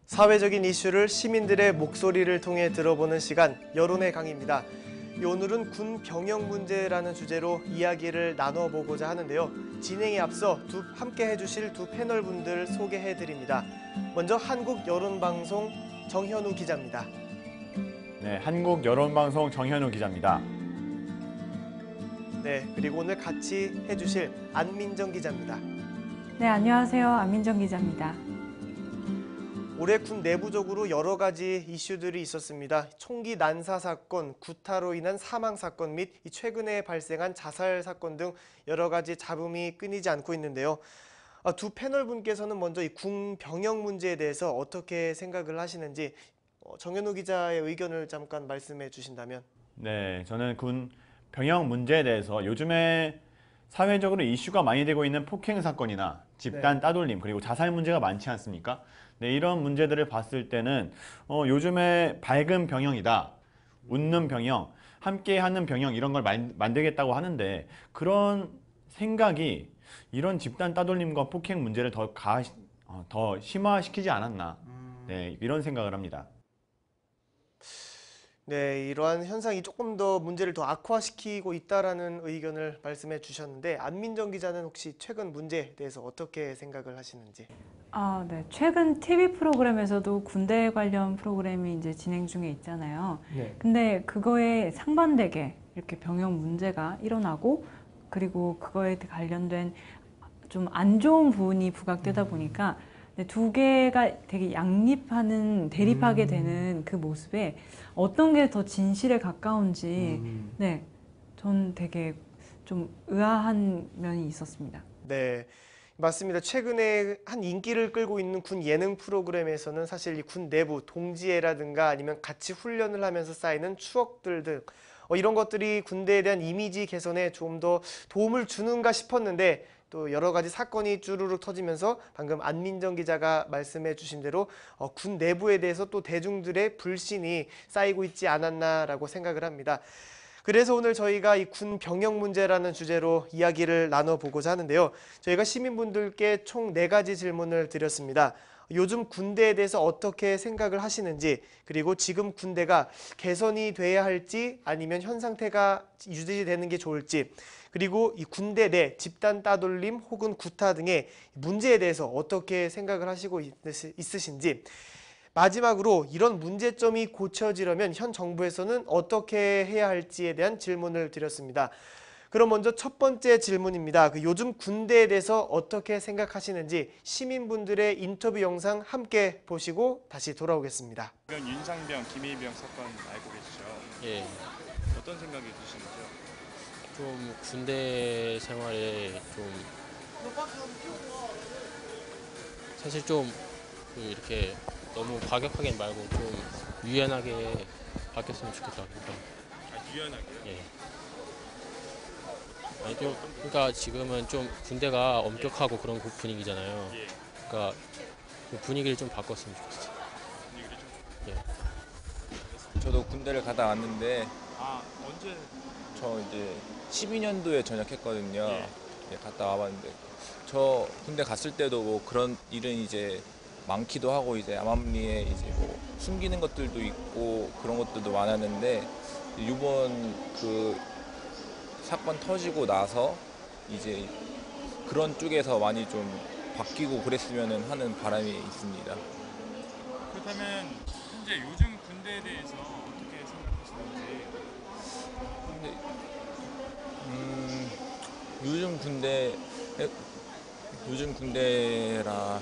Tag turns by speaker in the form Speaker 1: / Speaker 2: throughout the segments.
Speaker 1: 사회적인 이슈를 시민들의 목소리를 통해 들어보는 시간, 여론의 강입니다. 오늘은 군 병역 문제라는 주제로 이야기를 나눠보고자 하는데요. 진행에 앞서 함께 해주실 두 패널분들 소개해드립니다. 먼저 한국여론방송 정현우 기자입니다.
Speaker 2: 네, 한국여론방송 정현우 기자입니다.
Speaker 1: 네, 그리고 오늘 같이 해주실 안민정 기자입니다.
Speaker 3: 네, 안녕하세요. 안민정 기자입니다.
Speaker 1: 올해 군 내부적으로 여러 가지 이슈들이 있었습니다. 총기 난사 사건, 구타로 인한 사망 사건 및 최근에 발생한 자살 사건 등 여러 가지 잡음이 끊이지 않고 있는데요. 두 패널 분께서는 먼저 이 군 병역 문제에 대해서 어떻게 생각을 하시는지 정현우 기자의 의견을 잠깐 말씀해 주신다면.
Speaker 2: 네, 저는 군 병역 문제에 대해서 요즘에 사회적으로 이슈가 많이 되고 있는 폭행 사건이나 집단 따돌림 그리고 자살 문제가 많지 않습니까? 네, 이런 문제들을 봤을 때는 요즘에 밝은 병영이다, 웃는 병영, 함께하는 병영 이런 걸 만들겠다고 하는데 그런 생각이 이런 집단 따돌림과 폭행 문제를 더 심화시키지 않았나, 네, 이런 생각을 합니다.
Speaker 1: 네, 이러한 현상이 조금 더 문제를 더 악화시키고 있다라는 의견을 말씀해 주셨는데 안민정 기자는 혹시 최근 문제에 대해서 어떻게 생각을 하시는지?
Speaker 3: 네. 최근 TV 프로그램에서도 군대 관련 프로그램이 이제 진행 중에 있잖아요.
Speaker 1: 네.
Speaker 3: 근데 그거에 상반되게 이렇게 병역 문제가 일어나고 그리고 그거에 관련된 좀 안 좋은 부분이 부각되다 보니까 두 개가 되게 대립하게 되는 그 모습에 어떤 게 더 진실에 가까운지 네, 전 되게 좀 의아한 면이 있었습니다.
Speaker 1: 네, 맞습니다. 최근에 한 인기를 끌고 있는 군 예능 프로그램에서는 사실 이 군 내부 동지애라든가 아니면 같이 훈련을 하면서 쌓이는 추억들 등 이런 것들이 군대에 대한 이미지 개선에 좀 더 도움을 주는가 싶었는데 또 여러 가지 사건이 쭈루룩 터지면서 방금 안민정 기자가 말씀해 주신 대로 군 내부에 대해서 또 대중들의 불신이 쌓이고 있지 않았나라고 생각을 합니다. 그래서 오늘 저희가 이 군 병역 문제라는 주제로 이야기를 나눠보고자 하는데요. 저희가 시민분들께 총 4가지 질문을 드렸습니다. 요즘 군대에 대해서 어떻게 생각을 하시는지, 그리고 지금 군대가 개선이 돼야 할지 아니면 현 상태가 유지되는 게 좋을지, 그리고 이 군대 내 집단 따돌림 혹은 구타 등의 문제에 대해서 어떻게 생각을 하시고 있으신지, 마지막으로 이런 문제점이 고쳐지려면 현 정부에서는 어떻게 해야 할지에 대한 질문을 드렸습니다. 그럼 먼저 첫 번째 질문입니다. 요즘 군대에 대해서 어떻게 생각하시는지 시민분들의 인터뷰 영상 함께 보시고 다시 돌아오겠습니다.
Speaker 4: 윤상병, 김일병 사건 알고 계시죠?
Speaker 5: 예,
Speaker 4: 어떤 생각이 드시는지요?
Speaker 5: 좀 군대 생활에 좀 사실 좀 이렇게 너무 과격하게 말고 좀 유연하게 바뀌었으면 좋겠다.
Speaker 4: 유연하게요?
Speaker 5: 예. 아니 좀 그러니까 지금은 좀 군대가 엄격하고 그런 분위기잖아요.
Speaker 4: 예.
Speaker 5: 그러니까 그 분위기를 좀 바꿨으면 좋겠어요.
Speaker 4: 분위기를 좀.
Speaker 5: 예.
Speaker 6: 저도 군대를 갔다 왔는데
Speaker 4: 언제?
Speaker 6: 저 이제 12년도에 전역했거든요.
Speaker 4: 예.
Speaker 6: 예, 갔다 와봤는데 저 군대 갔을 때도 뭐 그런 일은 이제 많기도 하고 이제 암암리에 이제 뭐 숨기는 것들도 있고 그런 것들도 많았는데 이번 그 사건 터지고 나서 이제 그런 쪽에서 많이 좀 바뀌고 그랬으면 하는 바람이 있습니다.
Speaker 4: 그렇다면 현재 요즘 군대에 대해서 어떻게 생각하시는지?
Speaker 6: 근데 요즘 군대라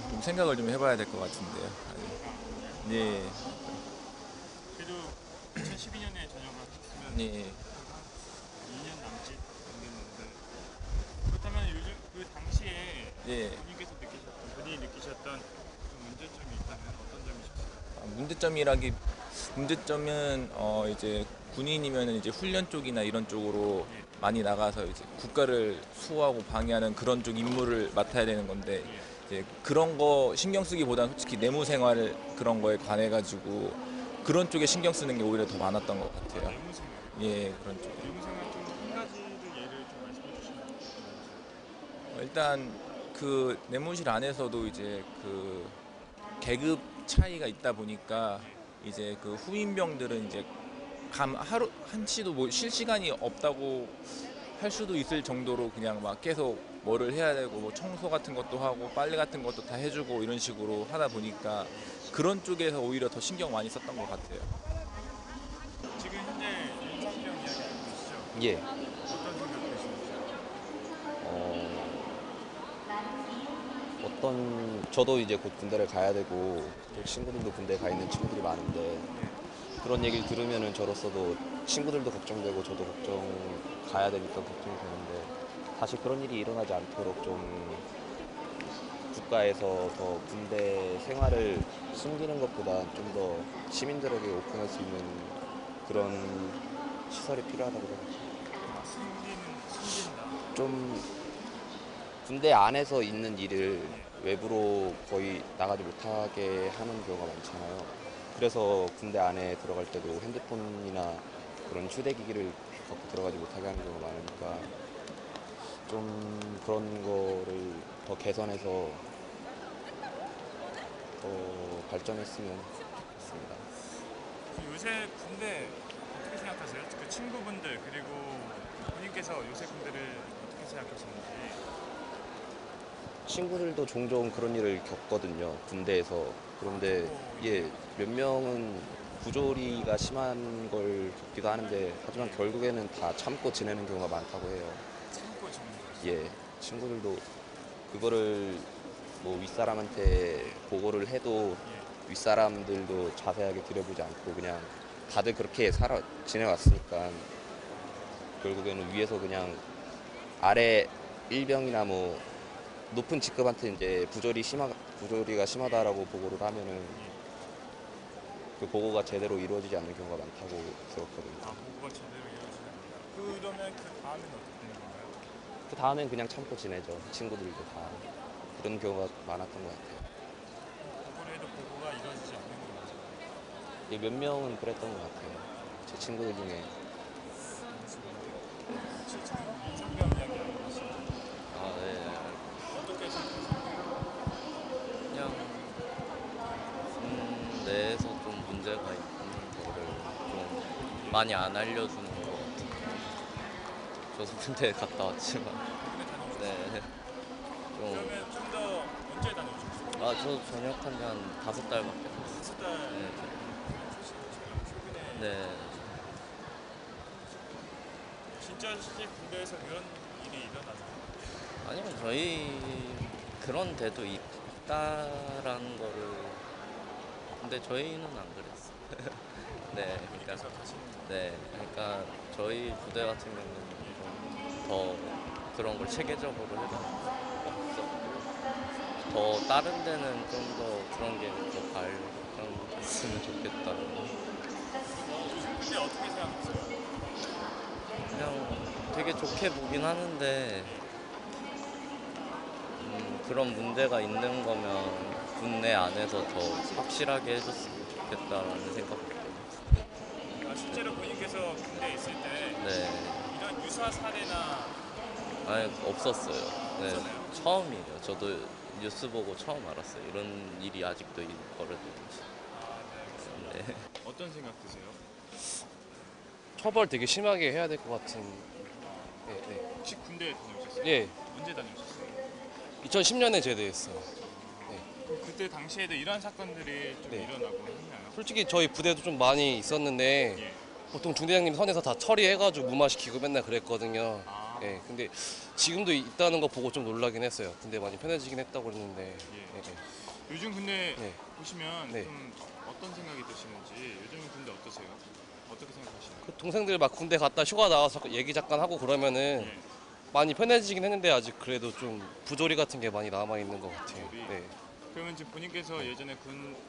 Speaker 6: 좀 생각을 좀 해봐야 될 것 같은데요. 네.
Speaker 4: 그래도 2012년에 전역을 하셨으면
Speaker 6: 네.
Speaker 4: 2년 남짓 됐는데 그렇다면 요즘 그 당시에
Speaker 6: 예.
Speaker 4: 본인이 느끼셨던 좀 문제점이 있다면 어떤 점이셨어요?
Speaker 6: 문제점은 이제 군인이면 이제 훈련 쪽이나 이런 쪽으로 많이 나가서 이제 국가를 수호하고 방해하는 그런 쪽 임무를 맡아야 되는 건데 이제 그런 거 신경 쓰기보다는 솔직히 내무 생활 그런 거에 관해 가지고 그런 쪽에 신경 쓰는 게 오히려 더 많았던 것 같아요.
Speaker 4: 내무 생활.
Speaker 6: 예, 그런 쪽.
Speaker 4: 내무 생활 중 한 가지를 예를 좀 말씀해 주시면 좋겠어요.
Speaker 6: 일단 그 내무실 안에서도 이제 그 계급 차이가 있다 보니까 이제 그 후임병들은 이제 하루 한시도 뭐 쉴 시간이 없다고 할 수도 있을 정도로 그냥 막 계속 뭐를 해야 되고 뭐 청소 같은 것도 하고 빨래 같은 것도 다 해주고 이런 식으로 하다 보니까 그런 쪽에서 오히려 더 신경 많이 썼던 것 같아요.
Speaker 4: 지금 현재 윤상병 이야기 알고 계시죠?
Speaker 7: 예.
Speaker 4: 어떤 생각 드시는지?
Speaker 7: 저도 이제 곧 군대를 가야 되고 또 친구들도 군대에 가 있는 친구들이 많은데 그런 얘기를 들으면은 저로서도 친구들도 걱정되고 저도 가야 되니까 걱정이 되는데 다시 그런 일이 일어나지 않도록 좀 국가에서 더 군대 생활을 숨기는 것보다 좀 더 시민들에게 오픈할 수 있는 그런 시설이 필요하다고 생각합니다.
Speaker 4: 숨긴다.
Speaker 7: 좀 군대 안에서 있는 일을 외부로 거의 나가지 못하게 하는 경우가 많잖아요. 그래서 군대 안에 들어갈 때도 핸드폰이나 그런 휴대기기를 갖고 들어가지 못하게 하는 경우가 많으니까 좀 그런 거를 더 개선해서 더 발전했으면 좋겠습니다.
Speaker 4: 요새 군대 어떻게 생각하세요? 그 친구분들 그리고 본인께서 요새 군대를 어떻게 생각하시는지.
Speaker 7: 친구들도 종종 그런 일을 겪거든요. 군대에서. 그런데 몇 명은 부조리가 심한 걸 겪기도 하는데 하지만 결국에는 다 참고 지내는 경우가 많다고 해요.
Speaker 4: 참고 지내는 거죠.
Speaker 7: 친구들도 그거를 뭐 윗사람한테 보고를 해도 윗사람들도 자세하게 들여보지 않고 그냥 다들 그렇게 지내왔으니까 결국에는 위에서 그냥 아래 일병이나 뭐 높은 직급한테 이제 부조리가 심하다라고 보고를 하면은 그 보고가 제대로 이루어지지 않는 경우가 많다고 들었거든요.
Speaker 4: 보고가 제대로 이루어지지 않는다. 그러면 그 다음에는 어떻게 되는 건가요?
Speaker 7: 그 다음엔 그냥 참고 지내죠. 친구들도 다 그런 경우가 많았던 것 같아요.
Speaker 4: 보고를 해도 보고가 이루어지지 않는 거죠.
Speaker 7: 몇 명은 그랬던 것 같아요. 제 친구들 중에.
Speaker 4: 지금 윤상병 이야기 알고 계시죠?
Speaker 8: 네.
Speaker 4: 어떻게 생각하세요?
Speaker 8: 그냥 내에서 좀 문제가 있는 거를 좀 많이 안 알려주는 것 같아요. 저도 군대 갔다 왔지만, 네. 좀,
Speaker 4: 그러면 좀 더 언제 다녀오셨어요?
Speaker 8: 저 전역한 지 한 5달밖에 안 됐어요.
Speaker 4: 5달
Speaker 8: 네.
Speaker 4: 최근에
Speaker 8: 네.
Speaker 4: 진짜 실제 군대에서 그런 일이 일어나나요?
Speaker 8: 아니면 저희 그런 데도 있다라는 거를, 근데 저희는 안 그랬어요. 네, 그러니까.
Speaker 4: 그래서 가시는
Speaker 8: 네, 그러니까 저희 부대 같은 경우는 좀 더 그런 걸 체계적으로 해서 없었고 더 다른 데는 좀 더 그런 게 더 발전했으면 좋겠다는
Speaker 4: 군대 어떻게 생각하세요?
Speaker 8: 그냥 되게 좋게 보긴 하는데 그런 문제가 있는 거면 군내 안에서 더 확실하게 해줬으면 좋겠다라는 생각도
Speaker 4: 실제로 본인께서 군대에 있을 때
Speaker 8: 네.
Speaker 4: 이런 유사 사례나
Speaker 8: 아니 없었어요. 네,
Speaker 4: 없었나요?
Speaker 8: 처음이에요. 저도 뉴스 보고 처음 알았어요. 이런 일이 아직도 벌어지는지. 네.
Speaker 4: 어떤 생각 드세요?
Speaker 9: 처벌 되게 심하게 해야 될 것 같은. 네.
Speaker 4: 혹시 군대 다녀오셨어요?
Speaker 9: 예.
Speaker 4: 언제 다녀오셨어요?
Speaker 9: 2010년에 제대했어요.
Speaker 4: 그럼 그때 당시에도 이런 사건들이 좀
Speaker 9: 네.
Speaker 4: 일어나고 했나요?
Speaker 9: 솔직히 저희 부대도 좀 많이 있었는데
Speaker 4: 예.
Speaker 9: 보통 중대장님 선에서 다 처리해가지고 무마시키고 맨날 그랬거든요.
Speaker 4: 아.
Speaker 9: 예. 근데 지금도 있다는 거 보고 좀 놀라긴 했어요. 근데 많이 편해지긴 했다고 그랬는데.
Speaker 4: 예.
Speaker 9: 예.
Speaker 4: 요즘 군대
Speaker 9: 네.
Speaker 4: 보시면
Speaker 9: 네.
Speaker 4: 좀 어떤 생각이 드시는지 요즘 군대 어떠세요? 어떻게 생각하시나요?
Speaker 9: 그 동생들 막 군대 갔다 휴가 나와서 얘기 잠깐 하고 그러면은
Speaker 4: 예.
Speaker 9: 많이 편해지긴 했는데 아직 그래도 좀 부조리 같은 게 많이 남아 있는 것 같아요.
Speaker 4: 부조리?
Speaker 9: 네.
Speaker 4: 그러면 지금 본인께서 예전에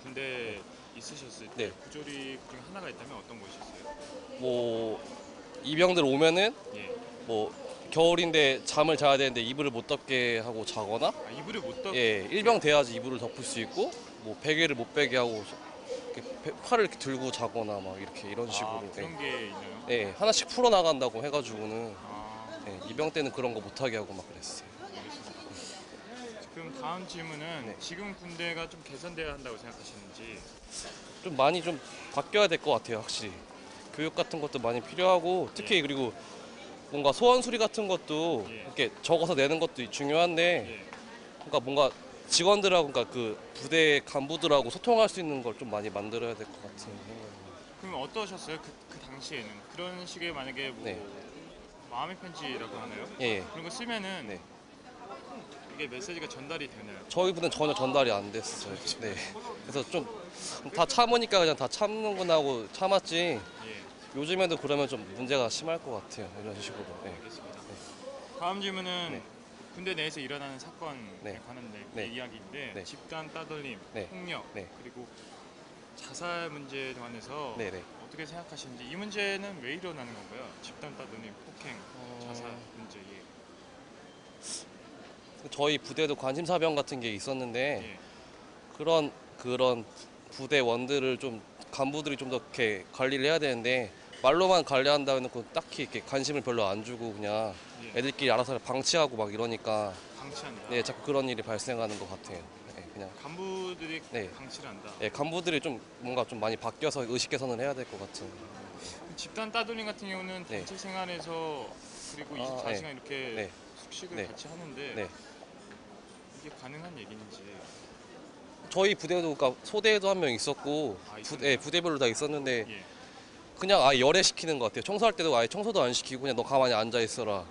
Speaker 4: 군대 있으셨을 때
Speaker 9: 네.
Speaker 4: 부조리 중에 하나가 있다면 어떤 것이었어요?
Speaker 9: 뭐 이병들 오면은
Speaker 4: 예.
Speaker 9: 뭐 겨울인데 잠을 자야 되는데 이불을 못 덮게 하고 자거나
Speaker 4: 아, 이불을 못 덮.
Speaker 9: 예 일병 돼야지 이불을 덮을 수 있고 뭐 베개를 못 베게 하고 이렇게 팔을 이렇게 들고 자거나 막 이렇게 이런 식으로
Speaker 4: 아, 그런 게 있나요?
Speaker 9: 예, 하나씩 풀어 나간다고 해가지고는
Speaker 4: 아,
Speaker 9: 예, 이병 때는 그런 거 못 하게 하고 막 그랬어요.
Speaker 4: 그럼 다음 질문은
Speaker 9: 네.
Speaker 4: 지금 군대가 좀 개선돼야 한다고 생각하시는지.
Speaker 9: 좀 많이 좀 바뀌어야 될 것 같아요, 확실히. 교육 같은 것도 많이 필요하고 특히 그리고 뭔가 소원 수리 같은 것도
Speaker 4: 예.
Speaker 9: 이렇게 적어서 내는 것도 중요한데
Speaker 4: 예.
Speaker 9: 그러니까 뭔가 직원들하고 그러니까 그 부대 간부들하고 소통할 수 있는 걸 좀 많이 만들어야 될 것 같은 생각이.
Speaker 4: 그럼 어떠셨어요? 그 당시에는 그런 식의 만약에 뭐
Speaker 9: 네.
Speaker 4: 마음의 편지라고 하나요?
Speaker 9: 예, 예.
Speaker 4: 그런 거 쓰면은
Speaker 9: 네.
Speaker 4: 이게 메시지가 전달이 되나요?
Speaker 9: 저희 부대는 전혀 전달이 안 됐어요. 네. 그래서 좀 다 참으니까 그냥 다 참는구나 하고 참았지.
Speaker 4: 예.
Speaker 9: 요즘에도 그러면 좀 문제가 심할 것 같아요. 이런 식으로. 네.
Speaker 4: 알겠습니다. 다음 질문은
Speaker 9: 네.
Speaker 4: 군대 내에서 일어나는 사건에
Speaker 9: 네.
Speaker 4: 관한
Speaker 9: 네.
Speaker 4: 이야기인데
Speaker 9: 네.
Speaker 4: 집단 따돌림,
Speaker 9: 네.
Speaker 4: 폭력,
Speaker 9: 네.
Speaker 4: 그리고 자살 문제에 관해서
Speaker 9: 네, 네.
Speaker 4: 어떻게 생각하시는지 이 문제는 왜 일어나는 건가요? 집단 따돌림, 폭행, 자살 문제. 예.
Speaker 9: 저희 부대도 관심사병 같은 게 있었는데
Speaker 4: 예.
Speaker 9: 그런 부대원들을 좀 간부들이 좀 더 이렇게 관리를 해야 되는데 말로만 관리한다 해놓고 딱히 이렇게 관심을 별로 안 주고 그냥
Speaker 4: 예.
Speaker 9: 애들끼리 알아서 방치하고 막 이러니까
Speaker 4: 방치한다.
Speaker 9: 네, 자꾸 그런 일이 발생하는 것 같아요. 네, 그냥
Speaker 4: 간부들이
Speaker 9: 네.
Speaker 4: 방치를 한다.
Speaker 9: 네, 간부들이 좀 뭔가 좀 많이 바뀌어서 의식 개선을 해야 될 것 같은.
Speaker 4: 그 집단 따돌림 같은 경우는
Speaker 9: 네.
Speaker 4: 단체 생활에서 그리고 24시간
Speaker 9: 네.
Speaker 4: 이렇게
Speaker 9: 네.
Speaker 4: 숙식을
Speaker 9: 네.
Speaker 4: 같이 하는데
Speaker 9: 네.
Speaker 4: 이게 가능한 얘기인지.
Speaker 9: 저희 부대도 그러니까 소대에도 한 명 있었고
Speaker 4: 있었나요?
Speaker 9: 부대별로 다 있었는데
Speaker 4: 예.
Speaker 9: 그냥 아예 열애시키는 것 같아요. 청소할 때도 아예 청소도 안 시키고 그냥 너 가만히 앉아 있어라.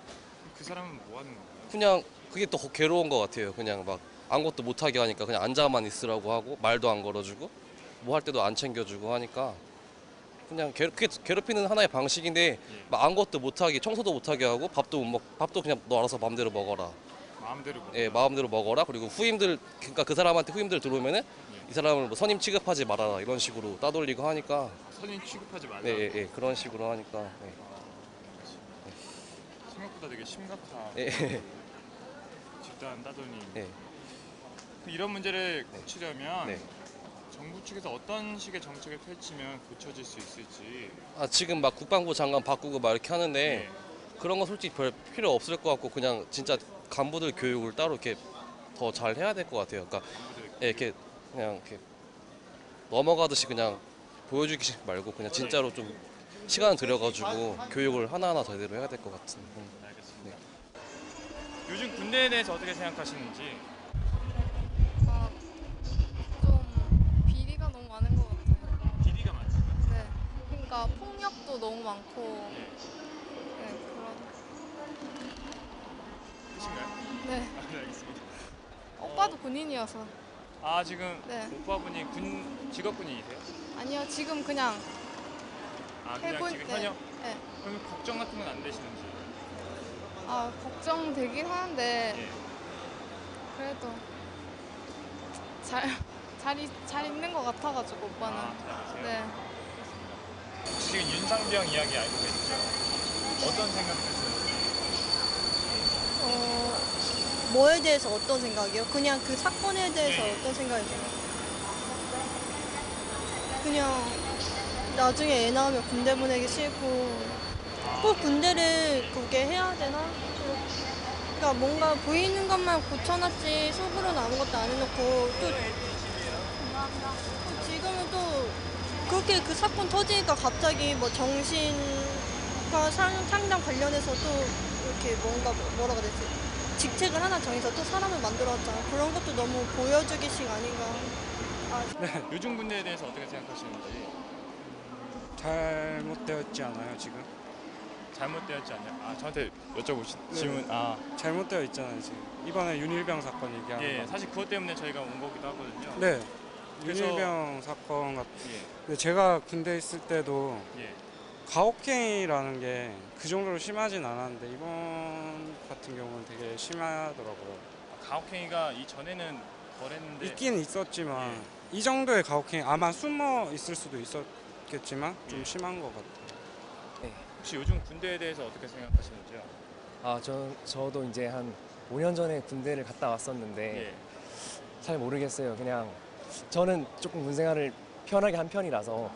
Speaker 4: 그 사람은 뭐 하는 건가요?
Speaker 9: 그냥 그게 또 괴로운 것 같아요. 그냥 막 아무것도 못하게 하니까 그냥 앉아만 있으라고 하고 말도 안 걸어주고 뭐 할 때도 안 챙겨주고 하니까 그냥 그게 괴롭히는 하나의 방식인데 막 아무것도 못하게 청소도 못하게 하고 밥도 그냥 너 알아서 마음대로 먹어라.
Speaker 4: 마음대로 뭐.
Speaker 9: 예, 마음대로 먹어라. 그리고 후임들 그러니까 그 사람한테 후임들 들어오면은 이 사람을 뭐 선임 취급하지 말아라 이런 식으로 따돌리고 하니까
Speaker 4: 선임 취급하지 말라.
Speaker 9: 네, 예, 예, 그런 식으로 하니까 네.
Speaker 4: 생각보다 되게 심각한
Speaker 9: 예, 예,
Speaker 4: 집단 따돌림.
Speaker 9: 예.
Speaker 4: 이런 문제를 고치려면
Speaker 9: 네.
Speaker 4: 정부 측에서 어떤 식의 정책을 펼치면 고쳐질 수 있을지.
Speaker 9: 아 지금 막 국방부 장관 바꾸고 막 이렇게 하는데
Speaker 4: 네.
Speaker 9: 그런 거 솔직히 별 필요 없을 것 같고 그냥 진짜 간부들 교육을 따로 이렇게 더 잘 해야 될 것 같아요. 그러니까 예, 이렇게 그냥 이렇게 넘어가듯이 그냥 보여주기 말고 그냥 진짜로 좀 시간 들여가지고 교육을 하나하나 제대로 해야 될 것 같은.
Speaker 4: 알겠습니다. 요즘 군대에 대해서 어떻게 생각하시는지.
Speaker 10: 좀 비리가 너무 많은 것 같아요.
Speaker 4: 비리가 많습니다.
Speaker 10: 네. 그러니까 폭력도 너무 많고. 네, 그런.
Speaker 4: 끝인가요?
Speaker 10: 네.
Speaker 4: 네, 알겠습니다.
Speaker 10: 오빠도 군인이어서.
Speaker 4: 아 지금
Speaker 10: 네.
Speaker 4: 오빠분이 직업군인이세요?
Speaker 10: 아니요, 지금 그냥
Speaker 4: 아 그냥
Speaker 10: 해볼
Speaker 4: 지금
Speaker 10: 때.
Speaker 4: 현역?
Speaker 10: 네.
Speaker 4: 그러면 걱정 같은 건 안 되시는지?
Speaker 10: 아, 걱정되긴 하는데
Speaker 4: 예.
Speaker 10: 그래도 잘 있는 것 같아가지고 오빠는.
Speaker 4: 아, 잘하세요?
Speaker 10: 네.
Speaker 4: 지금 윤상병 이야기 알고 계시죠? 어떤 생각 드시는지?
Speaker 11: 뭐에 대해서 어떤 생각이요? 그냥 그 사건에 대해서
Speaker 4: 네.
Speaker 11: 어떤 생각이 들어요? 그냥 나중에 애 낳으면 군대 보내기 싫고 꼭 군대를 그게 해야 되나? 그러니까 뭔가 보이는 것만 고쳐놨지 속으로는 아무것도 안 해놓고 또 지금은 또 그렇게 그 사건 터지니까 갑자기 뭐 정신과 상담 관련해서 또 이렇게 뭔가 뭐라고 해야 되지? 직책을 하나 정해서 또 사람을 만들어왔잖아. 그런 것도 너무 보여주기식 아닌가.
Speaker 4: 요즘 군대에 대해서 어떻게 생각하시는지?
Speaker 12: 잘못되어 있지 않아요 지금?
Speaker 4: 잘못되었지 않냐? 아 저한테 여쭤보신
Speaker 12: 네.
Speaker 4: 질문. 아
Speaker 12: 잘못되어 있잖아요 지금. 이번에 윤일병 사건 얘기하는
Speaker 4: 예,
Speaker 12: 거.
Speaker 4: 사실 그것 때문에 저희가 온 거기도 하거든요.
Speaker 12: 네.
Speaker 4: 그래서-
Speaker 12: 윤일병 사건 같.
Speaker 4: 예,
Speaker 12: 근데 제가 군대 있을 때도
Speaker 4: 예.
Speaker 12: 가혹행위라는 게 그 정도로 심하진 않았는데 이번 같은 경우는 되게 심하더라고요.
Speaker 4: 가혹행위가 이전에는 덜했는데
Speaker 12: 있긴 있었지만
Speaker 4: 예.
Speaker 12: 이 정도의 가혹행위 아마 숨어 있을 수도 있었겠지만 좀
Speaker 4: 예.
Speaker 12: 심한 것 같아요.
Speaker 4: 혹시 요즘 군대에 대해서 어떻게 생각하시는지요?
Speaker 13: 저도 이제 한 5년 전에 군대를 갔다 왔었는데
Speaker 4: 예.
Speaker 13: 잘 모르겠어요. 그냥 저는 조금 군 생활을 편하게 한 편이라서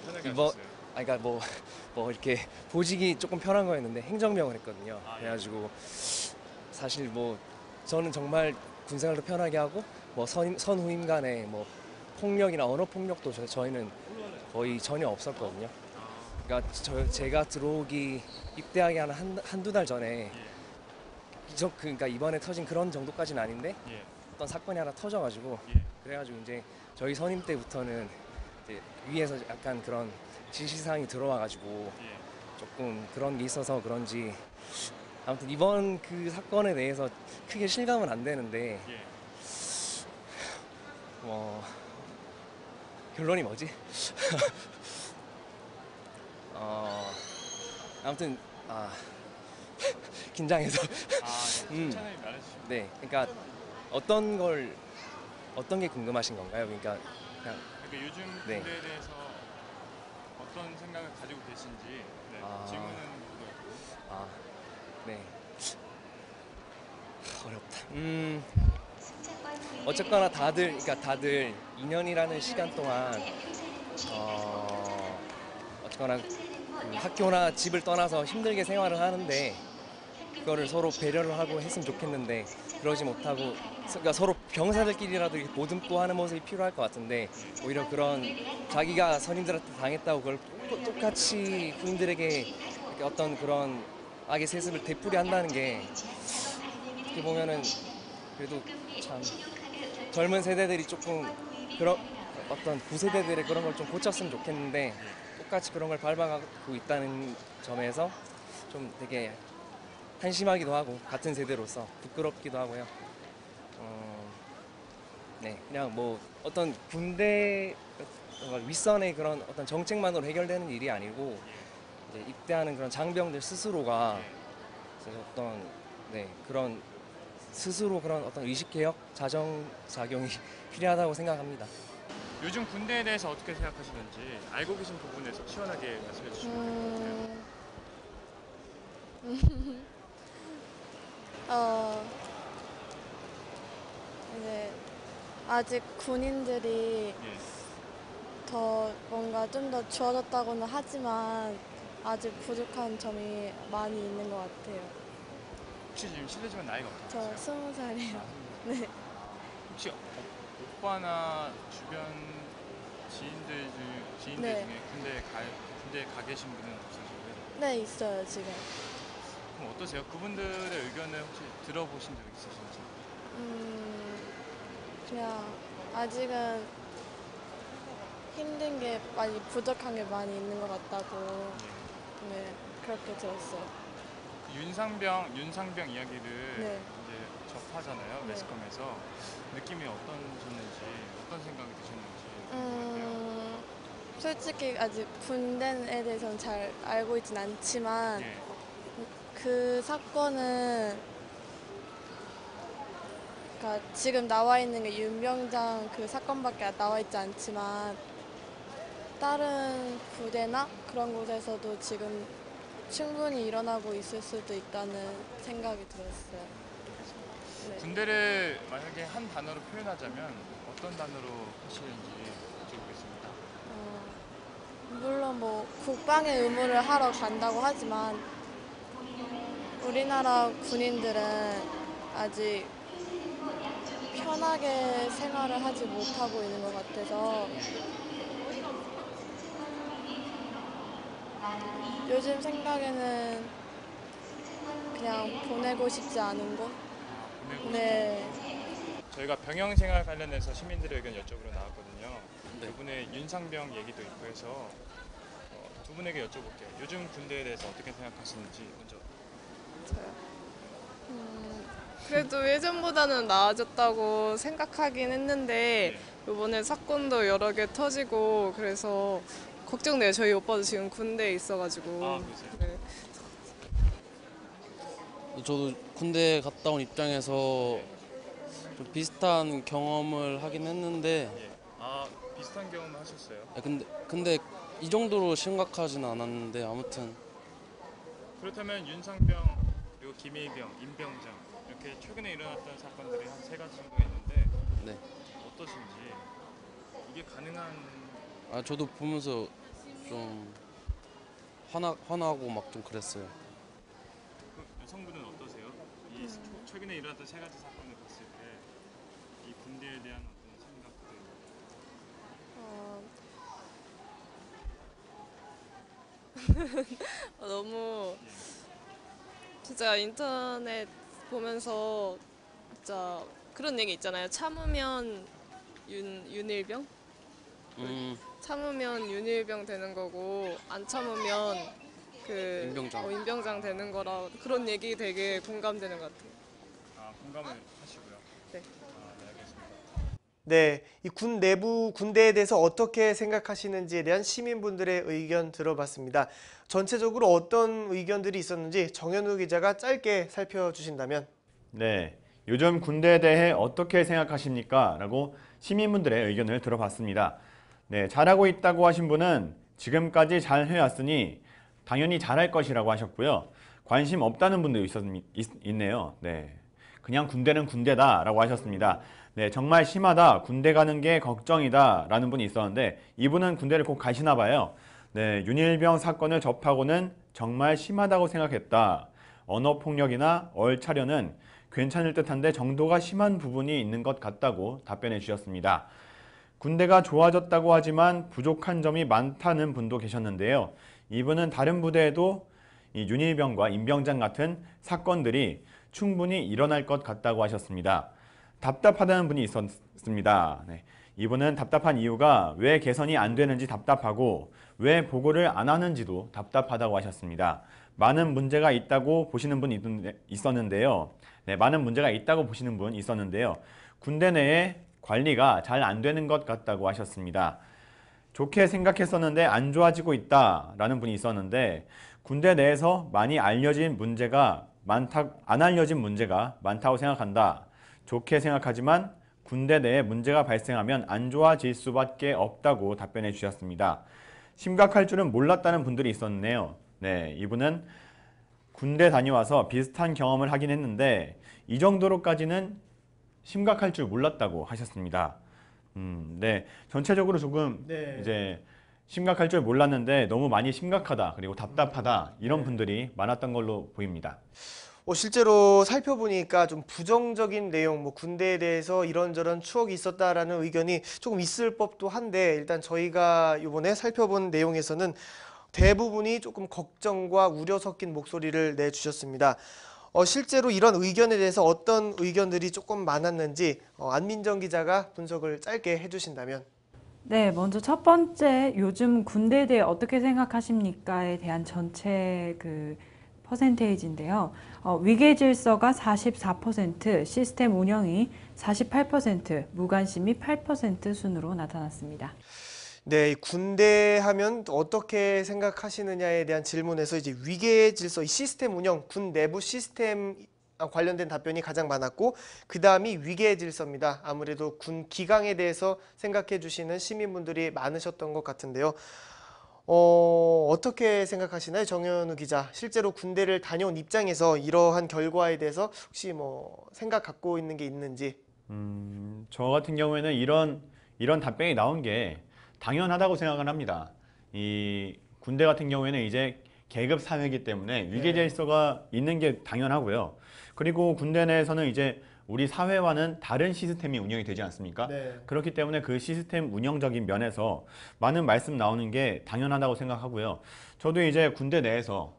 Speaker 4: 편하게
Speaker 13: 이번-
Speaker 4: 하셨어요?
Speaker 13: 그러니까 뭐 이렇게 보직이 조금 편한 거였는데 행정병을 했거든요.
Speaker 4: 아, 예.
Speaker 13: 그래가지고 사실 뭐 저는 정말 군생활도 편하게 하고 뭐 선후임 간에 뭐 폭력이나 언어 폭력도 저희는 거의 전혀 없었거든요. 그러니까 제가 들어오기 입대하기 한두 달 전에 그러니까 이번에 터진 그런 정도까지는 아닌데 어떤 사건이 하나 터져가지고 그래가지고 이제 저희 선임 때부터는 이제 위에서 약간 그런 지시사항이 들어와가지고 조금 그런 게 있어서 그런지 아무튼 이번 그 사건에 대해서 크게 실감은 안 되는데 결론이 뭐지? 아무튼 긴장해서
Speaker 4: 천천히 말해주시면.
Speaker 13: 네, 그러니까 어떤 게 궁금하신 건가요? 그러니까 그냥
Speaker 4: 요즘
Speaker 13: 네.
Speaker 4: 군대에 대해서 어떤 생각을 가지고 계신지 질문은 그렇고.
Speaker 13: 네. 어렵다. 어쨌거나 다들 2년이라는 시간 동안 어쨌거나 그 학교나 집을 떠나서 힘들게 생활을 하는데 그거를 서로 배려를 하고 했으면 좋겠는데 그러지 못하고 그러니까 서로 병사들끼리라도 이렇게 보듬고 하는 모습이 필요할 것 같은데 오히려 그런 자기가 선임들한테 당했다고 그걸 똑같이 군인들에게 이렇게 어떤 그런 악의 세습을 되풀이한다는 게 어떻게 보면은 그래도 참 젊은 세대들이 조금 그런 어떤 구세대들의 그런 걸 좀 고쳤으면 좋겠는데 똑같이 그런 걸 밟아가고 있다는 점에서 좀 되게 한심하기도 하고 같은 세대로서 부끄럽기도 하고요. 네, 그냥 뭐 어떤 군대 윗선의 그런 어떤 정책만으로 해결되는 일이 아니고 이제 입대하는 그런 장병들 스스로가 어떤 그런 스스로 그런 어떤 의식 개혁, 자정 작용이 필요하다고 생각합니다.
Speaker 4: 요즘 군대에 대해서 어떻게 생각하시는지 알고 계신 부분에서 시원하게 말씀해 주시면
Speaker 10: 이제 아직 군인들이 더 뭔가 좀 더 좋아졌다고는 하지만 아직 부족한 점이 많이 있는 것 같아요.
Speaker 4: 혹시 지금 실례지만 나이가 어떻게
Speaker 10: 저
Speaker 4: 되세요?
Speaker 10: 20살이요. 네.
Speaker 4: 혹시 오빠나 주변 지인들
Speaker 10: 네.
Speaker 4: 중에 군대 가 계신 분은 없으신가요?
Speaker 10: 네, 있어요, 지금.
Speaker 4: 그럼 어떠세요? 그분들의 의견을 혹시 들어보신 적 있으신지?
Speaker 10: 그냥 아직은 힘든 게 많이 부족한 게 많이 있는 것 같다고 네, 그렇게 들었어요.
Speaker 4: 윤상병 이야기를
Speaker 10: 네.
Speaker 4: 이제 접하잖아요.
Speaker 10: 네.
Speaker 4: 매스컴에서 느낌이 어떠셨는지 어떤 생각이 드셨는지 궁금한데요.
Speaker 10: 솔직히 아직 군대에 대해서는 잘 알고 있진 않지만 그 사건은 그러니까 지금 나와 있는 게 윤병장 그 사건밖에 나와 있지 않지만 다른 부대나 그런 곳에서도 지금 충분히 일어나고 있을 수도 있다는 생각이 들었어요. 네.
Speaker 4: 군대를 만약에 한 단어로 표현하자면 어떤 단어로 하시는지 여쭤보겠습니다.
Speaker 10: 물론 뭐 국방의 의무를 하러 간다고 하지만 우리나라 군인들은 아직 편하게 생활을 하지 못하고 있는 것 같아서 요즘 생각에는 그냥 보내고 싶지 않은 곳? 네.
Speaker 4: 저희가 병영 생활 관련해서 시민들의 의견 여쭤보러 나왔거든요.
Speaker 9: 네.
Speaker 4: 이번에 윤상병 얘기도 있고 해서 두 분에게 여쭤볼게요. 요즘 군대에 대해서 어떻게 생각하시는지 먼저.
Speaker 14: 저요. 그래도 예전보다는 나아졌다고 생각하긴 했는데 이번에 사건도 여러 개 터지고 그래서 걱정돼요. 저희 오빠도 지금 군대에 있어가지고.
Speaker 4: 아, 그러세요?
Speaker 14: 네.
Speaker 5: 저도 군대 갔다 온 입장에서 좀 비슷한 경험을 하긴 했는데
Speaker 4: 비슷한 경험을 하셨어요?
Speaker 5: 근데 이 정도로 심각하진 않았는데 아무튼
Speaker 4: 그렇다면 윤상병, 그리고 김일병, 임병장 이렇게 최근에 일어났던 사건들이 한 3가지 정도가 있는데
Speaker 5: 네.
Speaker 4: 어떠신지 이게 가능한
Speaker 5: 저도 보면서 좀 화나고 막 좀 그랬어요.
Speaker 4: 그 여성분은 어떠세요? 이 최근에 일어났던 3가지 사건을 봤을 때 군대에 대한 어떤 생각들.
Speaker 14: 너무 진짜 인터넷 보면서 진짜 그런 얘기 있잖아요. 참으면 윤일병? 참으면 윤일병 되는 거고 안 참으면 그 임병장 되는 거라 그런 얘기 되게 공감되는 것 같아요.
Speaker 4: 아, 공감을 하시고요.
Speaker 14: 네.
Speaker 4: 네, 알겠습니다.
Speaker 1: 네, 이 군 내부 군대에 대해서 어떻게 생각하시는지에 대한 시민분들의 의견 들어봤습니다. 전체적으로 어떤 의견들이 있었는지 정현우 기자가 짧게 살펴주신다면.
Speaker 2: 네, 요즘 군대에 대해 어떻게 생각하십니까? 라고 시민분들의 의견을 들어봤습니다. 네, 잘하고 있다고 하신 분은 지금까지 잘 해왔으니 당연히 잘할 것이라고 하셨고요. 관심 없다는 분도 있네요. 네, 그냥 군대는 군대다라고 하셨습니다. 네, 정말 심하다. 군대 가는 게 걱정이다. 라는 분이 있었는데 이분은 군대를 꼭 가시나 봐요. 네, 윤일병 사건을 접하고는 정말 심하다고 생각했다. 언어폭력이나 얼차려는 괜찮을 듯한데 정도가 심한 부분이 있는 것 같다고 답변해 주셨습니다. 군대가 좋아졌다고 하지만 부족한 점이 많다는 분도 계셨는데요. 이분은 다른 부대에도 이 윤일병과 임병장 같은 사건들이 충분히 일어날 것 같다고 하셨습니다. 답답하다는 분이 있었습니다. 네. 이분은 답답한 이유가 왜 개선이 안 되는지 답답하고 왜 보고를 안 하는지도 답답하다고 하셨습니다. 많은 문제가 있다고 보시는 분이 있었는데요. 네, 많은 문제가 있다고 보시는 분 있었는데요. 군대 내에 관리가 잘 안 되는 것 같다고 하셨습니다. 좋게 생각했었는데 안 좋아지고 있다라는 분이 있었는데 군대 내에서 많이 알려진 문제가 안 알려진 문제가 많다고 생각한다. 좋게 생각하지만 군대 내에 문제가 발생하면 안 좋아질 수밖에 없다고 답변해 주셨습니다. 심각할 줄은 몰랐다는 분들이 있었네요. 네, 이분은 군대 다녀와서 비슷한 경험을 하긴 했는데 이 정도로까지는 심각할 줄 몰랐다고 하셨습니다. 네, 전체적으로 조금 이제 심각할 줄 몰랐는데 너무 많이 심각하다 그리고 답답하다 이런 분들이 많았던 걸로 보입니다.
Speaker 1: 실제로 살펴보니까 좀 부정적인 내용, 뭐 군대에 대해서 이런저런 추억이 있었다라는 의견이 조금 있을 법도 한데 일단 저희가 이번에 살펴본 내용에서는 대부분이 조금 걱정과 우려 섞인 목소리를 내주셨습니다. 실제로 이런 의견에 대해서 어떤 의견들이 조금 많았는지 안민정 기자가 분석을 짧게 해주신다면.
Speaker 3: 네, 먼저 첫 번째 요즘 군대에 대해 어떻게 생각하십니까에 대한 전체 그 퍼센테이지인데요. 위계 질서가 44%, 시스템 운영이 48%, 무관심이 8% 순으로 나타났습니다.
Speaker 1: 네, 군대 하면 어떻게 생각하시느냐에 대한 질문에서 이제 위계 질서, 이 시스템 운영, 군 내부 시스템 관련된 답변이 가장 많았고 그 다음이 위계 질서입니다. 아무래도 군 기강에 대해서 생각해 주시는 시민분들이 많으셨던 것 같은데요. 어떻게 생각하시나요, 정현우 기자? 실제로 군대를 다녀온 입장에서 이러한 결과에 대해서 혹시 뭐 생각 갖고 있는 게 있는지?
Speaker 2: 저 같은 경우에는 이런 답변이 나온 게 당연하다고 생각을 합니다. 이 군대 같은 경우에는 이제 계급 사회이기 때문에 위계 질서가 있는 게 당연하고요. 그리고 군대 내에서는 이제 우리 사회와는 다른 시스템이 운영이 되지 않습니까? 그렇기 때문에 그 시스템 운영적인 면에서 많은 말씀 나오는 게 당연하다고 생각하고요. 저도 이제 군대 내에서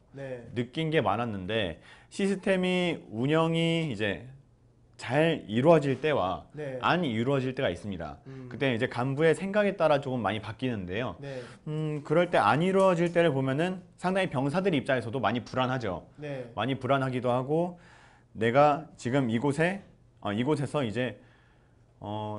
Speaker 2: 느낀 게 많았는데 시스템이 운영이 이제 잘 이루어질 때와 안 이루어질 때가 있습니다. 그때 이제 간부의 생각에 따라 조금 많이 바뀌는데요. 그럴 때 안 이루어질 때를 보면은 상당히 병사들 입장에서도 많이 불안하죠. 많이 불안하기도 하고 내가 지금 이곳에서 이제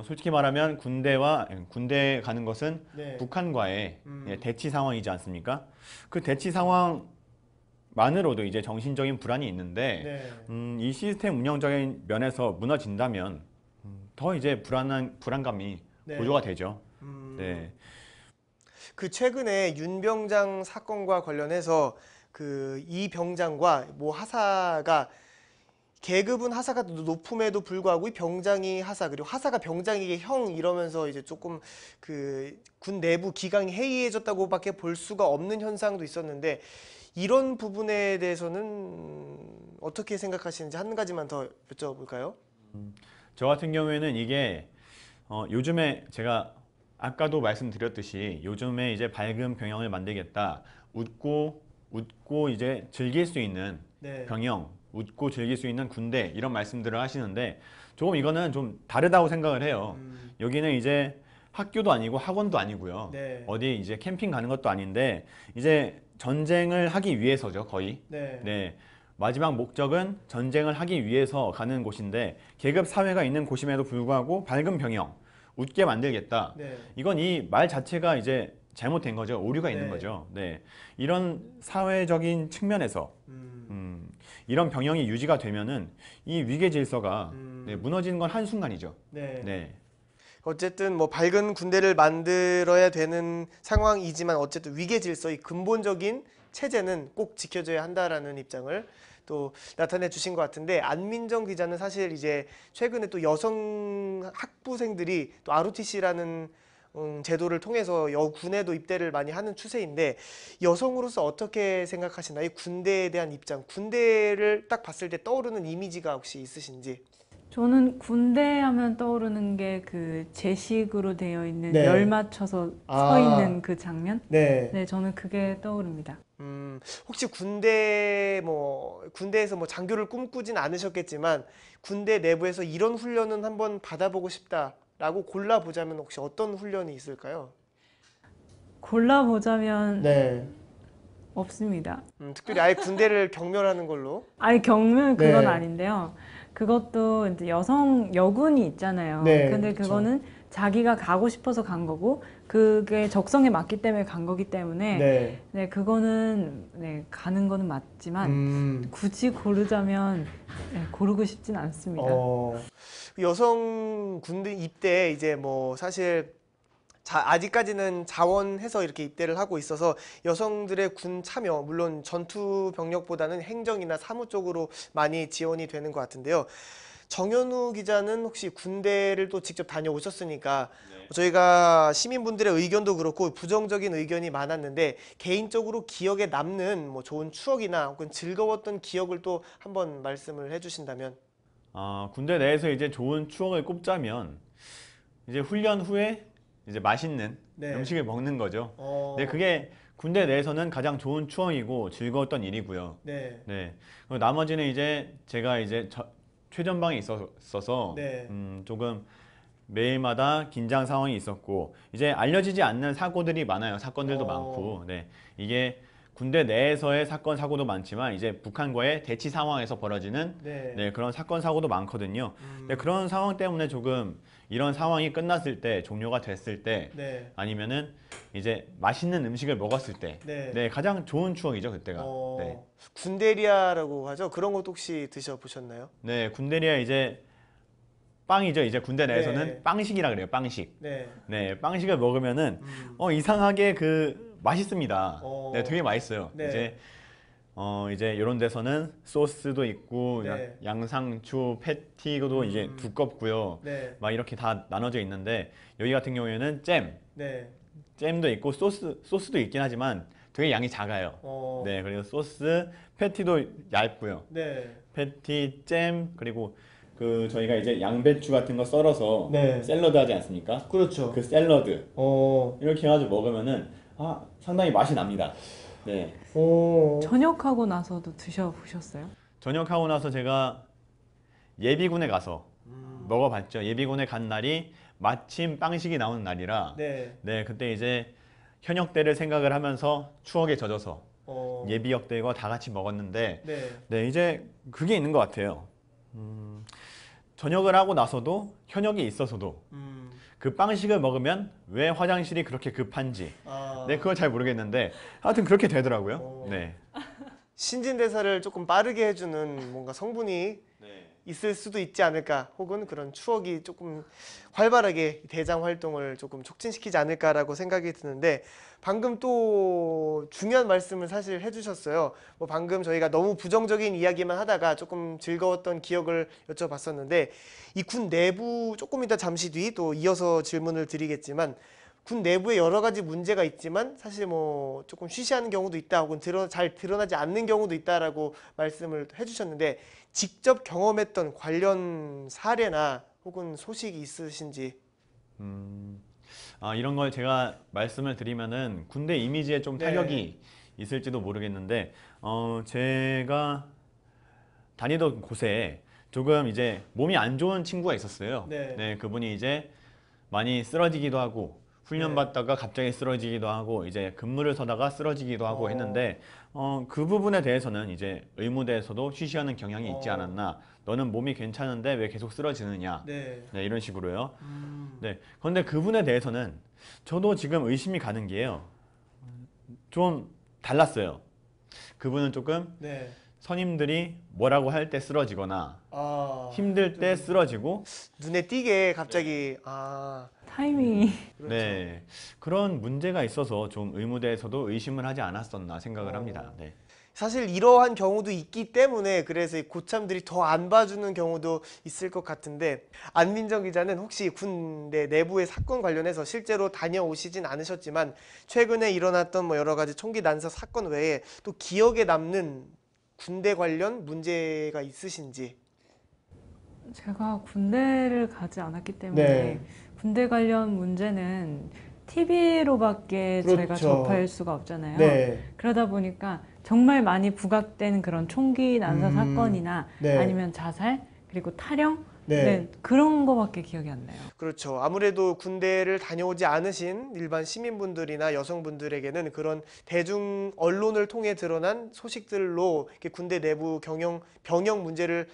Speaker 2: 솔직히 말하면 군대에 가는 것은 북한과의 대치 상황이지 않습니까? 그 대치 상황만으로도 이제 정신적인 불안이 있는데 이 시스템 운영적인 면에서 무너진다면 더 이제 불안감이 고조가 되죠. 네.
Speaker 1: 그 최근에 윤병장 사건과 관련해서 그 이 병장과 뭐 하사가 계급은 하사가 높음에도 불구하고 이 병장이 하사 그리고 하사가 병장에게 형 이러면서 이제 조금 그 군 내부 기강이 해이해졌다고밖에 볼 수가 없는 현상도 있었는데 이런 부분에 대해서는 어떻게 생각하시는지 한 가지만 더 여쭤볼까요?
Speaker 2: 저 같은 경우에는 이게 요즘에 제가 아까도 말씀드렸듯이 요즘에 이제 밝은 병영을 만들겠다. 웃고 이제 즐길 수 있는
Speaker 1: 네.
Speaker 2: 병영, 웃고 즐길 수 있는 군대 이런 말씀들을 하시는데 조금 이거는 좀 다르다고 생각을 해요. 여기는 이제 학교도 아니고 학원도 아니고요.
Speaker 1: 네.
Speaker 2: 어디 이제 캠핑 가는 것도 아닌데 이제 전쟁을 하기 위해서죠, 거의.
Speaker 1: 네.
Speaker 2: 마지막 목적은 전쟁을 하기 위해서 가는 곳인데 계급 사회가 있는 곳임에도 불구하고 밝은 병영, 웃게 만들겠다.
Speaker 1: 네.
Speaker 2: 이건 이 말 자체가 이제 잘못된 거죠. 오류가 있는 거죠. 네. 이런 사회적인 측면에서 이런 병영이 유지가 되면은 이 위계 질서가 네, 무너지는 건 한순간이죠.
Speaker 1: 네.
Speaker 2: 네.
Speaker 1: 어쨌든 뭐 밝은 군대를 만들어야 되는 상황이지만 어쨌든 위계 질서의 근본적인 체제는 꼭 지켜져야 한다라는 입장을 또 나타내 주신 것 같은데, 안민정 기자는 사실 이제 최근에 또 여성 학부생들이 또 ROTC라는 제도를 통해서 군에도 입대를 많이 하는 추세인데, 여성으로서 어떻게 생각하시나요? 이 군대에 대한 입장, 군대를 딱 봤을 때 떠오르는 이미지가 혹시 있으신지?
Speaker 3: 저는 군대 하면 떠오르는 게 그 제식으로 되어 있는
Speaker 1: 네.
Speaker 3: 열 맞춰서 서 있는 그 장면?
Speaker 1: 네.
Speaker 3: 네, 저는 그게 떠오릅니다.
Speaker 1: 혹시 군대에서 뭐 장교를 꿈꾸진 않으셨겠지만 군대 내부에서 이런 훈련은 한번 받아보고 싶다라고 골라보자면 혹시 어떤 훈련이 있을까요?
Speaker 3: 골라보자면
Speaker 1: 네.
Speaker 3: 없습니다.
Speaker 1: 특별히 아예 군대를 경멸하는 걸로.
Speaker 3: 아니, 경면 그건
Speaker 1: 네.
Speaker 3: 아닌데요. 그것도 이제 여군이 있잖아요.
Speaker 1: 네,
Speaker 3: 근데
Speaker 1: 그쵸.
Speaker 3: 그거는 자기가 가고 싶어서 간 거고 그게 적성에 맞기 때문에 간 거기 때문에
Speaker 1: 네.
Speaker 3: 네, 그거는 네, 가는 거는 맞지만 굳이 고르자면 네, 고르고 싶진 않습니다.
Speaker 1: 여성 군대 입대 이제 뭐 사실 아직까지는 자원해서 이렇게 입대를 하고 있어서 여성들의 군 참여, 물론 전투 병력보다는 행정이나 사무 쪽으로 많이 지원이 되는 것 같은데요. 정현우 기자는 혹시 군대를 또 직접 다녀오셨으니까 저희가 시민분들의 의견도 그렇고 부정적인 의견이 많았는데 개인적으로 기억에 남는 뭐 좋은 추억이나 혹은 즐거웠던 기억을 또 한번 말씀을 해주신다면.
Speaker 2: 군대 내에서 이제 좋은 추억을 꼽자면 이제 훈련 후에 이제 맛있는
Speaker 1: 네.
Speaker 2: 음식을 먹는 거죠. 네, 그게 군대 내에서는 가장 좋은 추억이고 즐거웠던 일이고요.
Speaker 1: 네.
Speaker 2: 네. 그리고 나머지는 이제 제가 이제 최전방에 있었어서
Speaker 1: 네.
Speaker 2: 조금 매일마다 긴장 상황이 있었고 이제 알려지지 않는 사고들이 많아요. 사건들도 많고. 네. 이게 군대 내에서의 사건 사고도 많지만 이제 북한과의 대치 상황에서 벌어지는
Speaker 1: 네.
Speaker 2: 그런 사건 사고도 많거든요. 네, 그런 상황 때문에 조금 이런 상황이 끝났을 때, 종료가 됐을 때,
Speaker 1: 네.
Speaker 2: 아니면은 이제 맛있는 음식을 먹었을 때,
Speaker 1: 네.
Speaker 2: 가장 좋은 추억이죠, 그때가. 네.
Speaker 1: 군대리아라고 하죠. 그런 것도 혹시 드셔보셨나요?
Speaker 2: 네, 군대리아 이제 빵이죠. 이제 군대 내에서는
Speaker 1: 네.
Speaker 2: 빵식이라 그래요, 빵식.
Speaker 1: 네.
Speaker 2: 네, 빵식을 먹으면은 이상하게 맛있습니다. 네, 되게 맛있어요.
Speaker 1: 네.
Speaker 2: 이제 이런 데서는 소스도 있고
Speaker 1: 네.
Speaker 2: 양상추 패티도 이제 두껍고요.
Speaker 1: 네.
Speaker 2: 막 이렇게 다 나눠져 있는데 여기 같은 경우에는
Speaker 1: 네.
Speaker 2: 잼도 있고 소스도 있긴 하지만 되게 양이 작아요. 네, 그리고 소스, 패티도 얇고요.
Speaker 1: 네.
Speaker 2: 패티, 잼, 그리고 그 저희가 이제 양배추 같은 거 썰어서
Speaker 1: 네.
Speaker 2: 샐러드 하지 않습니까?
Speaker 1: 그렇죠.
Speaker 2: 그 샐러드 이렇게 해가지고 먹으면은 상당히 맛이 납니다. 네.
Speaker 3: 전역하고 나서도 드셔보셨어요?
Speaker 2: 전역하고 나서 제가 예비군에 가서 먹어봤죠. 예비군에 간 날이 마침 빵식이 나오는 날이라
Speaker 1: 네.
Speaker 2: 그때 이제 현역 때를 생각을 하면서 추억에 젖어서 예비역들과 다 같이 먹었는데
Speaker 1: 네.
Speaker 2: 이제 그게 있는 것 같아요. 전역을 하고 나서도 현역이 있어서도 그 빵식을 먹으면 왜 화장실이 그렇게 급한지 그걸 잘 모르겠는데 하여튼 그렇게 되더라고요. 네.
Speaker 1: 신진대사를 조금 빠르게 해주는 뭔가 성분이 있을 수도 있지 않을까, 혹은 그런 추억이 조금 활발하게 대장 활동을 조금 촉진시키지 않을까라고 생각이 드는데, 방금 또 중요한 말씀을 사실 해주셨어요. 뭐 방금 저희가 너무 부정적인 이야기만 하다가 조금 즐거웠던 기억을 여쭤봤었는데, 이 군 내부, 조금 이따 잠시 뒤 또 이어서 질문을 드리겠지만 군 내부에 여러 가지 문제가 있지만 사실 뭐 조금 쉬쉬하는 경우도 있다, 혹은 잘 드러나지 않는 경우도 있다라고 말씀을 해주셨는데, 직접 경험했던 관련 사례나 혹은 소식이 있으신지?
Speaker 2: 이런 걸 제가 말씀을 드리면은 군대 이미지에 좀 타격이 있을지도 모르겠는데 제가 다니던 곳에 조금 이제 몸이 안 좋은 친구가 있었어요. 네, 그분이 이제 많이 쓰러지기도 하고 훈련 받다가 갑자기 쓰러지기도 하고 이제 근무를 서다가 쓰러지기도 하고 했는데 그 부분에 대해서는 이제 의무대에서도 쉬쉬하는 경향이 있지 않았나. 너는 몸이 괜찮은데 왜 계속 쓰러지느냐. 네, 이런 식으로요. 네, 그런데 그분에 대해서는 저도 지금 의심이 가는 게요. 좀 달랐어요. 그분은 조금 선임들이 뭐라고 할 때 쓰러지거나 힘들 때 쓰러지고
Speaker 1: 눈에 띄게 갑자기
Speaker 3: 타이밍이
Speaker 2: 네, 그런 문제가 있어서 좀 의무대에서도 의심을 하지 않았었나 생각을 합니다. 네.
Speaker 1: 사실 이러한 경우도 있기 때문에 그래서 이 고참들이 더 안 봐주는 경우도 있을 것 같은데, 안민정 기자는 혹시 군대 내부의 사건 관련해서 실제로 다녀오시진 않으셨지만 최근에 일어났던 뭐 여러 가지 총기 난사 사건 외에 또 기억에 남는 군대 관련 문제가 있으신지?
Speaker 3: 제가 군대를 가지 않았기 때문에 군대 관련 문제는 TV로밖에 제가 접할 수가 없잖아요. 그러다 보니까 정말 많이 부각되는 그런 총기 난사 사건이나 아니면 자살, 그리고 탈영, 그런 거밖에 기억이 안 나요.
Speaker 1: 그렇죠. 아무래도 군대를 다녀오지 않으신 일반 시민분들이나 여성분들에게는 그런 대중 언론을 통해 드러난 소식들로 이렇게 군대 내부 병영 문제를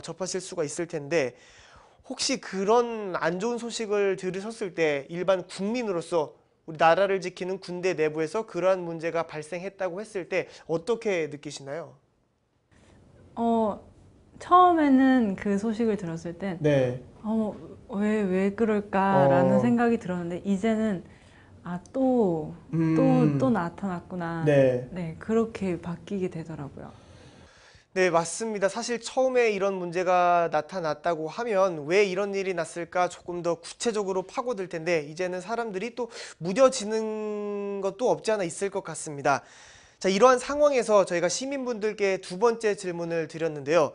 Speaker 1: 접하실 수가 있을 텐데, 혹시 그런 안 좋은 소식을 들으셨을 때 일반 국민으로서 우리 나라를 지키는 군대 내부에서 그러한 문제가 발생했다고 했을 때 어떻게 느끼시나요?
Speaker 3: 처음에는 그 소식을 들었을 땐 왜 그럴까라는 생각이 들었는데, 이제는 또 나타났구나. 그렇게 바뀌게 되더라고요.
Speaker 1: 네, 맞습니다. 사실 처음에 이런 문제가 나타났다고 하면 왜 이런 일이 났을까 조금 더 구체적으로 파고들 텐데, 이제는 사람들이 또 무뎌지는 것도 없지 않아 있을 것 같습니다. 자, 이러한 상황에서 저희가 시민분들께 두 번째 질문을 드렸는데요.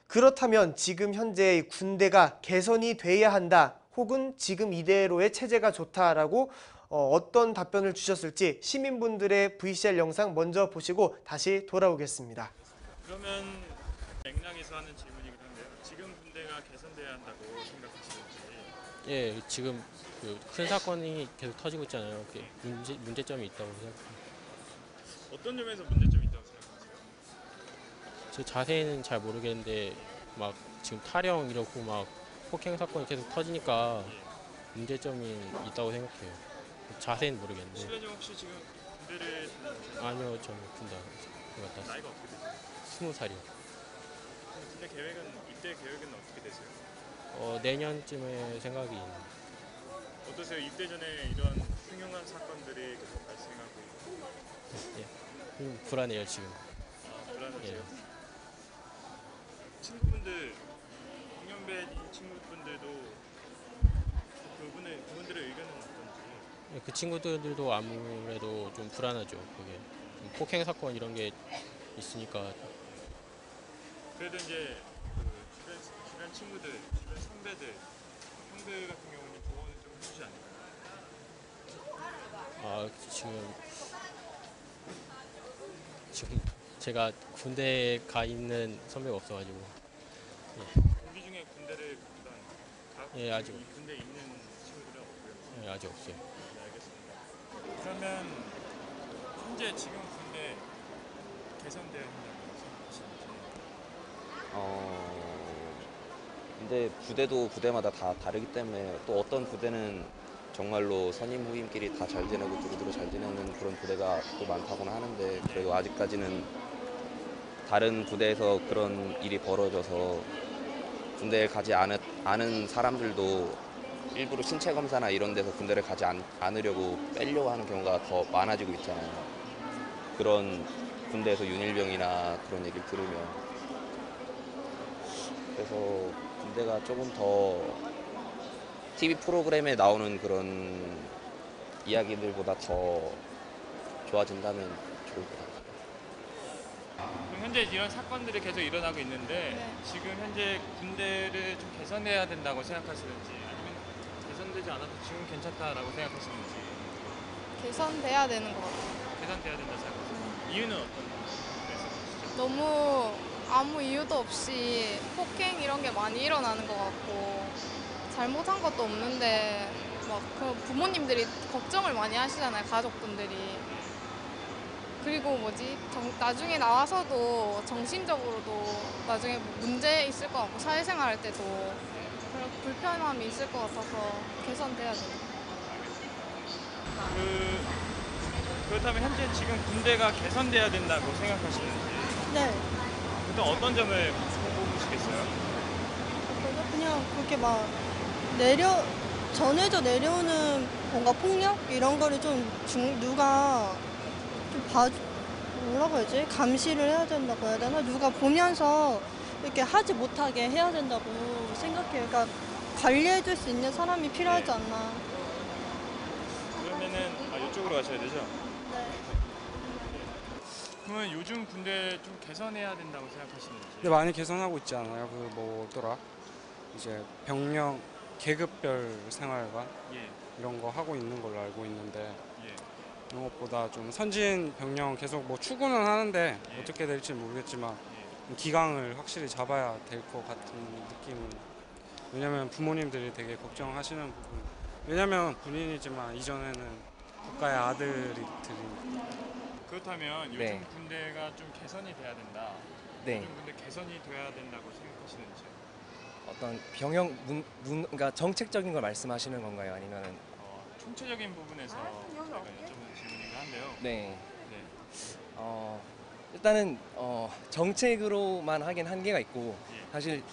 Speaker 1: 그렇다면 지금 현재 군대가 개선이 돼야 한다, 혹은 지금 이대로의 체제가 좋다라고 어떤 답변을 주셨을지 시민분들의 VCR 영상 먼저 보시고 다시 돌아오겠습니다.
Speaker 4: 그러면 맥락에서 하는 질문이긴 한데요. 지금 군대가 개선돼야 한다고 생각하시는지?
Speaker 15: 예, 지금 큰 사건이 계속 터지고 있잖아요. 문제점이 있다고 생각합니다.
Speaker 4: 어떤 점에서 문제점이 있다고 생각하세요?
Speaker 15: 제 자세히는 잘 모르겠는데 막 지금 탈영 이렇고 막 폭행 사건이 계속 터지니까 문제점이 있다고 생각해요. 자세히는 모르겠는데.
Speaker 4: 실례지만 혹시 지금 군대를
Speaker 15: 아니요, 저는 군대
Speaker 4: 나이가 어떻게 되세요?
Speaker 15: 20살이요.
Speaker 4: 군대 계획은 입대 계획은 어떻게 되세요?
Speaker 15: 내년쯤에 생각이 있는.
Speaker 4: 어떠세요? 입대 전에 이런 흉흉한 사건들이 계속 발생하고 있고.
Speaker 15: 예, 불안해요 지금.
Speaker 4: 불안하세요? 친구분들, 동년배인 친구분들도 그분들의 의견은 어떤지?
Speaker 15: 그 친구들도 아무래도 좀 불안하죠. 그게 좀 폭행 사건 이런 게 있으니까.
Speaker 4: 그래도 이제 주변 친구들, 주변 선배들, 형들 같은 경우는 조언을 좀 해주지 않을까요?
Speaker 15: 지금 제가 군대에 가 있는 선배가 없어가지고.
Speaker 4: 동기 중에 군대를 갔던
Speaker 15: 아직
Speaker 4: 군대에 있는 친구들은 없고요.
Speaker 15: 아직 없어요.
Speaker 4: 네, 알겠습니다. 그러면 현재 지금 군대 개선돼야 한다고 생각하시는지?
Speaker 7: 근데 부대도 부대마다 다 다르기 때문에, 또 어떤 부대는 정말로 선임 후임끼리 다 잘 지내고 두루두루 잘 지내는 그런 부대가 또 많다고는 하는데, 그래도 아직까지는 다른 부대에서 그런 일이 벌어져서 군대에 가지 않은 사람들도 일부러 신체 검사나 이런 데서 군대를 가지 않으려고 빼려고 하는 경우가 더 많아지고 있잖아요. 그런 군대에서 윤일병이나 그런 얘기를 들으면. 그래서 군대가 조금 더 TV 프로그램에 나오는 그런 이야기들보다 더 좋아진다면 좋을 것 같아요.
Speaker 4: 그럼 현재 이런 사건들이 계속 일어나고 있는데 지금 현재 군대를 좀 개선해야 된다고 생각하시는지, 아니면 개선되지 않아도 지금 괜찮다라고 생각하시는지.
Speaker 16: 개선돼야 되는 것 같아요.
Speaker 4: 개선돼야 된다 생각하세요. 이유는 어떤 말씀이시죠?
Speaker 16: 너무 아무 이유도 없이 폭행 이런 게 많이 일어나는 것 같고 잘못한 것도 없는데 막 그 부모님들이 걱정을 많이 하시잖아요, 가족분들이. 그리고 나중에 나와서도 정신적으로도 나중에 문제 있을 것 같고 사회생활 할 때도 그런 불편함이 있을 것 같아서 개선돼야 돼요.
Speaker 4: 그렇다면 현재 지금 군대가 개선돼야 된다고 생각하시는지.
Speaker 11: 네.
Speaker 4: 일단 어떤 점을 꼽으시겠어요?
Speaker 11: 그냥 그렇게 막 전해져 내려오는 뭔가 폭력 이런 거를 좀 누가 뭐라고 해야지? 감시를 해야 된다고 해야 되나? 누가 보면서 이렇게 하지 못하게 해야 된다고 생각해요. 그러니까 관리해줄 수 있는 사람이 필요하지 않나.
Speaker 4: 그러면은 이쪽으로 가셔야 되죠?
Speaker 11: 네.
Speaker 4: 그러면 요즘 군대 좀 개선해야 된다고 생각하시는지.
Speaker 12: 근데 많이 개선하고 있지 않아요? 그 뭐더라? 이제 병령 계급별 생활관 이런 거 하고 있는 걸로 알고 있는데 이런 것보다 좀 선진 병령 계속 뭐 추구는 하는데 어떻게 될지 모르겠지만 기강을 확실히 잡아야 될 것 같은 느낌은. 왜냐면 부모님들이 되게 걱정하시는 부분. 왜냐면 군인이지만 이전에는 국가의 아들이니까.
Speaker 4: 그렇다면 요즘
Speaker 13: 네.
Speaker 4: 군대가 좀 개선이 돼야 된다.
Speaker 13: 네.
Speaker 4: 요즘 군대 개선이 돼야 된다고 생각하시는지.
Speaker 13: 어떤 병영 그러니까 정책적인 걸 말씀하시는 건가요? 아니면은
Speaker 4: 총체적인 부분에서 제가 여쭤보는 질문이긴 한데요.
Speaker 13: 네.
Speaker 4: 네.
Speaker 13: 일단은 정책으로만 하긴 한계가 있고 사실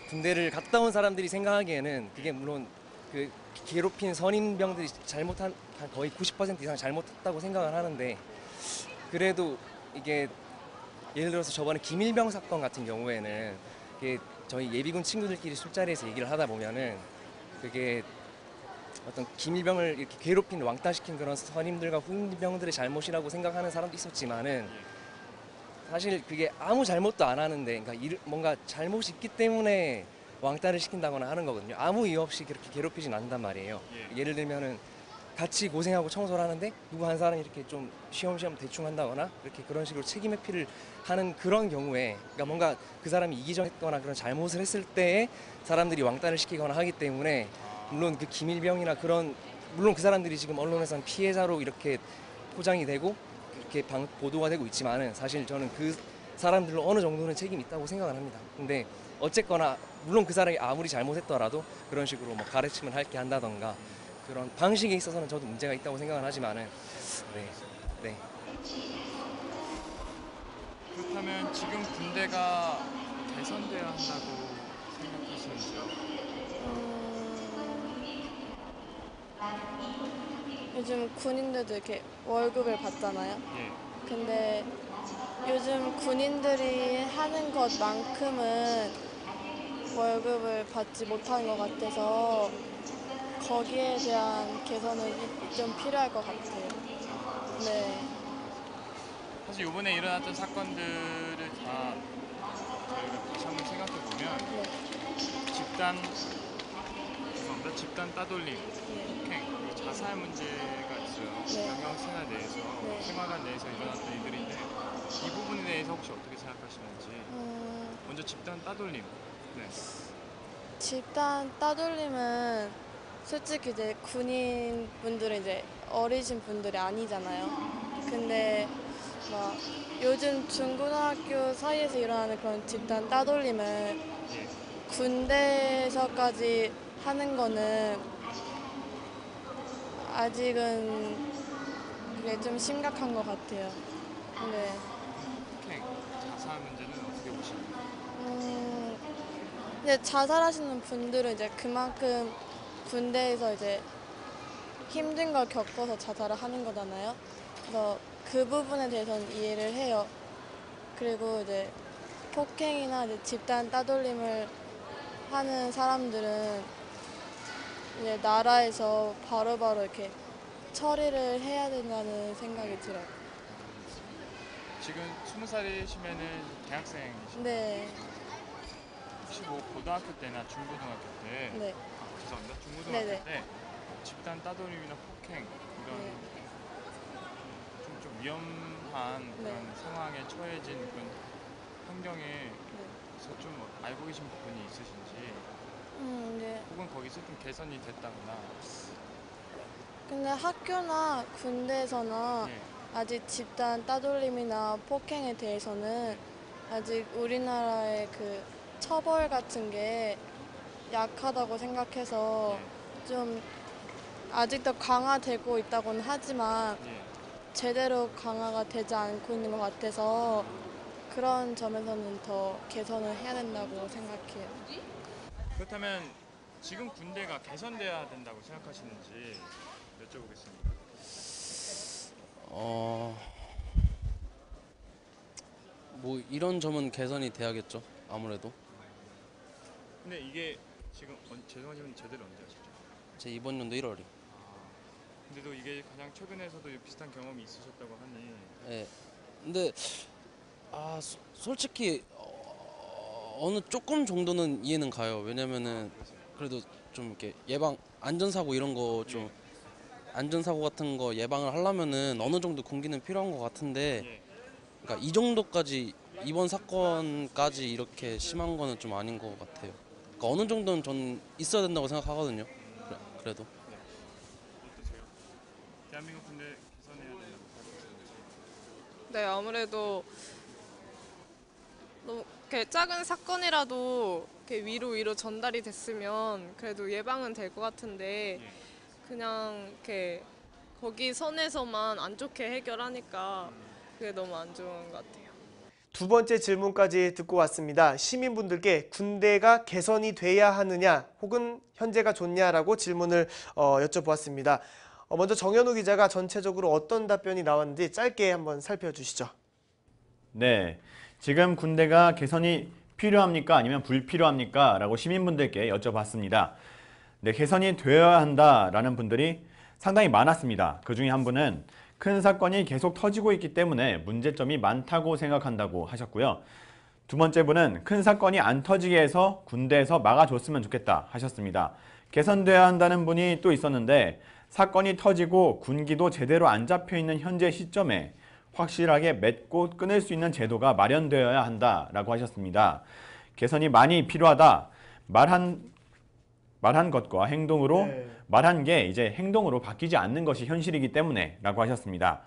Speaker 13: 군대를 갔다 온 사람들이 생각하기에는 그게 물론 그 괴롭힌 선임병들이 잘못한 한 거의 90% 이상 잘못했다고 생각을 하는데 그래도 이게 예를 들어서 저번에 김일병 사건 같은 경우에는 이게 저희 예비군 친구들끼리 술자리에서 얘기를 하다 보면은 그게 어떤 김일병을 이렇게 괴롭힌 왕따시킨 그런 선임들과 후임병들의 잘못이라고 생각하는 사람도 있었지만은 사실 그게 아무 잘못도 안 하는데 그러니까 뭔가 잘못이 있기 때문에 왕따를 시킨다거나 하는 거거든요. 아무 이유 없이 그렇게 괴롭히진 않는단 말이에요. 예를 들면은 같이 고생하고 청소를 하는데 누구 한 사람이 이렇게 좀 쉬엄쉬엄 대충 한다거나 이렇게 그런 식으로 책임 회피를 하는 그런 경우에 그러니까 뭔가 그 사람이 이기적했거나 그런 잘못을 했을 때에 사람들이 왕따를 시키거나 하기 때문에 물론 그 김일병이나 그런 물론 그 사람들이 지금 언론에서는 피해자로 이렇게 포장이 되고 이렇게 보도가 되고 있지만은 사실 저는 그 사람들로 어느 정도는 책임이 있다고 생각을 합니다. 근데 어쨌거나 물론 그 사람이 아무리 잘못했더라도 그런 식으로 뭐 가르침을 할게 한다던가 그런 방식에 있어서는 저도 문제가 있다고 생각을 하지만은 네.
Speaker 4: 그렇다면 지금 군대가 개선돼야 한다고 생각하시는지요?
Speaker 10: 요즘 군인들도 이렇게 월급을 받잖아요. 근데 요즘 군인들이 하는 것만큼은 월급을 받지 못하는 것 같아서 거기에 대한 개선은 좀 필요할 것 같아요. 네.
Speaker 4: 사실 이번에 일어났던 사건들을 다 저희가 다시 한번 생각해 보면 집단 따돌림, 폭행, 그리고 자살 문제가 있어요. 병영 생활 내에서 생활관 내에서 일어났던 일들인데 이 부분에 대해서 혹시 어떻게 생각하시는지. 먼저 집단 따돌림. 네.
Speaker 10: 집단 따돌림은 솔직히 이제 군인분들은 이제 어리신 분들이 아니잖아요. 근데 막 요즘 중고등학교 사이에서 일어나는 그런 집단 따돌림은 군대에서까지 하는 거는 아직은 그게 좀 심각한 것 같아요. 네.
Speaker 4: 폭행, 자살 문제는 어떻게 보시나요?
Speaker 10: 근데 자살하시는 분들은 이제 그만큼 군대에서 이제 힘든 걸 겪어서 자살을 하는 거잖아요. 그래서 그 부분에 대해서는 이해를 해요. 그리고 이제 폭행이나 이제 집단 따돌림을 하는 사람들은 이제 나라에서 바로바로 이렇게 처리를 해야 된다는 생각이 들어요.
Speaker 4: 지금 20살이시면은 대학생이시죠?
Speaker 10: 네.
Speaker 4: 혹시 뭐 고등학교 때나 중고등학교 때
Speaker 10: 네.
Speaker 4: 죄송합니다. 중고등학교
Speaker 10: 네네.
Speaker 4: 때 집단 따돌림이나 폭행 이런
Speaker 10: 네.
Speaker 4: 좀 위험한
Speaker 10: 네.
Speaker 4: 그런 상황에 처해진 그런 환경에서 좀 알고 계신 부분이 있으신지
Speaker 10: 네.
Speaker 4: 혹은 거기서 좀 개선이 됐다거나
Speaker 10: 근데 학교나 군대에서는
Speaker 4: 예.
Speaker 10: 아직 집단 따돌림이나 폭행에 대해서는 아직 우리나라의 그 처벌 같은 게 약하다고 생각해서 좀 아직도 강화되고 있다고는 하지만 제대로 강화가 되지 않고 있는 것 같아서 그런 점에서는 더 개선을 해야 된다고 생각해요.
Speaker 4: 그렇다면 지금 군대가 개선돼야 된다고 생각하시는지 여쭤보겠습니다.
Speaker 5: 뭐 이런 점은 개선이 돼야겠죠. 아무래도
Speaker 4: 근데 이게 지금 죄송하지만 제대로 언제 하셨죠?
Speaker 5: 제 이번 연도 1월이.
Speaker 4: 근데도 이게 가장 최근에서도 비슷한 경험이 있으셨다고 하니
Speaker 5: 예. 근데 솔직히 어느 조금 정도는 이해는 가요. 왜냐면은 그래도 좀 이렇게 예방 안전사고 이런 거 좀 안전사고 같은 거 예방을 하려면은 어느 정도 군기는 필요한 것 같은데 그러니까 이 정도까지 이번 사건까지 이렇게 심한 거는 좀 아닌 것 같아요. 그러니까 어느 정도는 전 있어야 된다고 생각하거든요. 그래도.
Speaker 4: 어떠세요? 대한민국 군대 개선해야 된다고 생각하시는지?
Speaker 14: 네, 아무래도 너무 이렇게 작은 사건이라도 이렇게 위로 전달이 됐으면 그래도 예방은 될 것 같은데 그냥 이렇게 거기 선에서만 안 좋게 해결하니까 그게 너무 안 좋은 것 같아요.
Speaker 1: 두 번째 질문까지 듣고 왔습니다. 시민분들께 군대가 개선이 돼야 하느냐 혹은 현재가 좋냐라고 질문을 여쭤보았습니다. 먼저 정현우 기자가 전체적으로 어떤 답변이 나왔는지 짧게 한번 살펴주시죠.
Speaker 2: 네, 지금 군대가 개선이 필요합니까? 아니면 불필요합니까? 라고 시민분들께 여쭤봤습니다. 네, 개선이 되어야 한다라는 분들이 상당히 많았습니다. 그 중에 한 분은 큰 사건이 계속 터지고 있기 때문에 문제점이 많다고 생각한다고 하셨고요. 두 번째 분은 큰 사건이 안 터지게 해서 군대에서 막아줬으면 좋겠다 하셨습니다. 개선돼야 한다는 분이 또 있었는데 사건이 터지고 군기도 제대로 안 잡혀있는 현재 시점에 확실하게 맺고 끊을 수 있는 제도가 마련되어야 한다라고 하셨습니다. 개선이 많이 필요하다. 말한 것과 행동으로 말한 게 이제 행동으로 바뀌지 않는 것이 현실이기 때문에 라고 하셨습니다.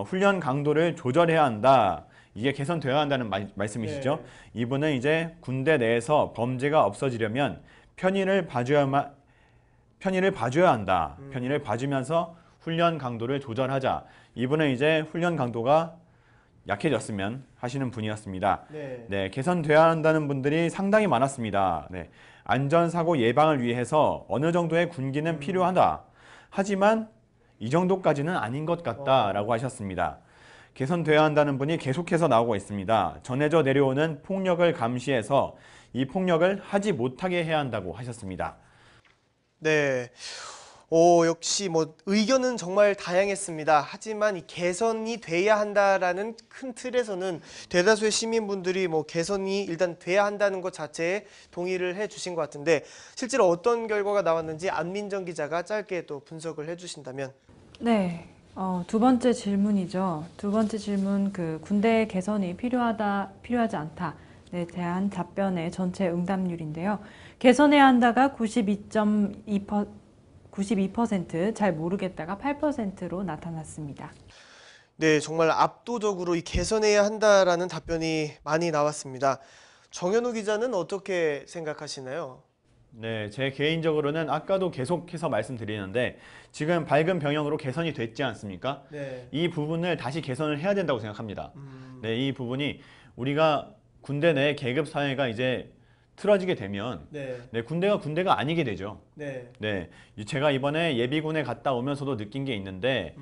Speaker 2: 훈련 강도를 조절해야 한다. 이게 개선되어야 한다는 말씀이시죠? 이분은 이제 군대 내에서 범죄가 없어지려면 편의를 봐줘야 한다. 편의를 봐주면서 훈련 강도를 조절하자. 이분은 이제 훈련 강도가 약해졌으면 하시는 분이었습니다. 네, 개선돼야 한다는 분들이 상당히 많았습니다. 네, 안전사고 예방을 위해서 어느 정도의 군기는 필요하다. 하지만 이 정도까지는 아닌 것 같다라고 하셨습니다. 개선돼야 한다는 분이 계속해서 나오고 있습니다. 전해져 내려오는 폭력을 감시해서 이 폭력을 하지 못하게 해야 한다고 하셨습니다.
Speaker 1: 네. 역시 뭐 의견은 정말 다양했습니다. 하지만 이 개선이 돼야 한다라는 큰 틀에서는 대다수의 시민분들이 뭐 개선이 일단 돼야 한다는 것 자체에 동의를 해주신 것 같은데 실제로 어떤 결과가 나왔는지 안민정 기자가 짧게 또 분석을 해주신다면.
Speaker 3: 네. 두 번째 질문이죠. 두 번째 질문, 그 군대 개선이 필요하지 않다에 대한 답변의 전체 응답률인데요. 개선해야 한다가 92%, 잘 모르겠다가 8%로 나타났습니다.
Speaker 1: 네, 정말 압도적으로 이 개선해야 한다라는 답변이 많이 나왔습니다. 정현우 기자는 어떻게 생각하시나요?
Speaker 2: 네, 제 개인적으로는 아까도 계속해서 말씀드리는데 지금 밝은 병영으로 개선이 됐지 않습니까?
Speaker 1: 네.
Speaker 2: 이 부분을 다시 개선을 해야 된다고 생각합니다. 네, 이 부분이 우리가 군대 내 계급 사회가 이제 틀어지게 되면 군대가 아니게 되죠. 네, 제가 이번에 예비군에 갔다 오면서도 느낀 게 있는데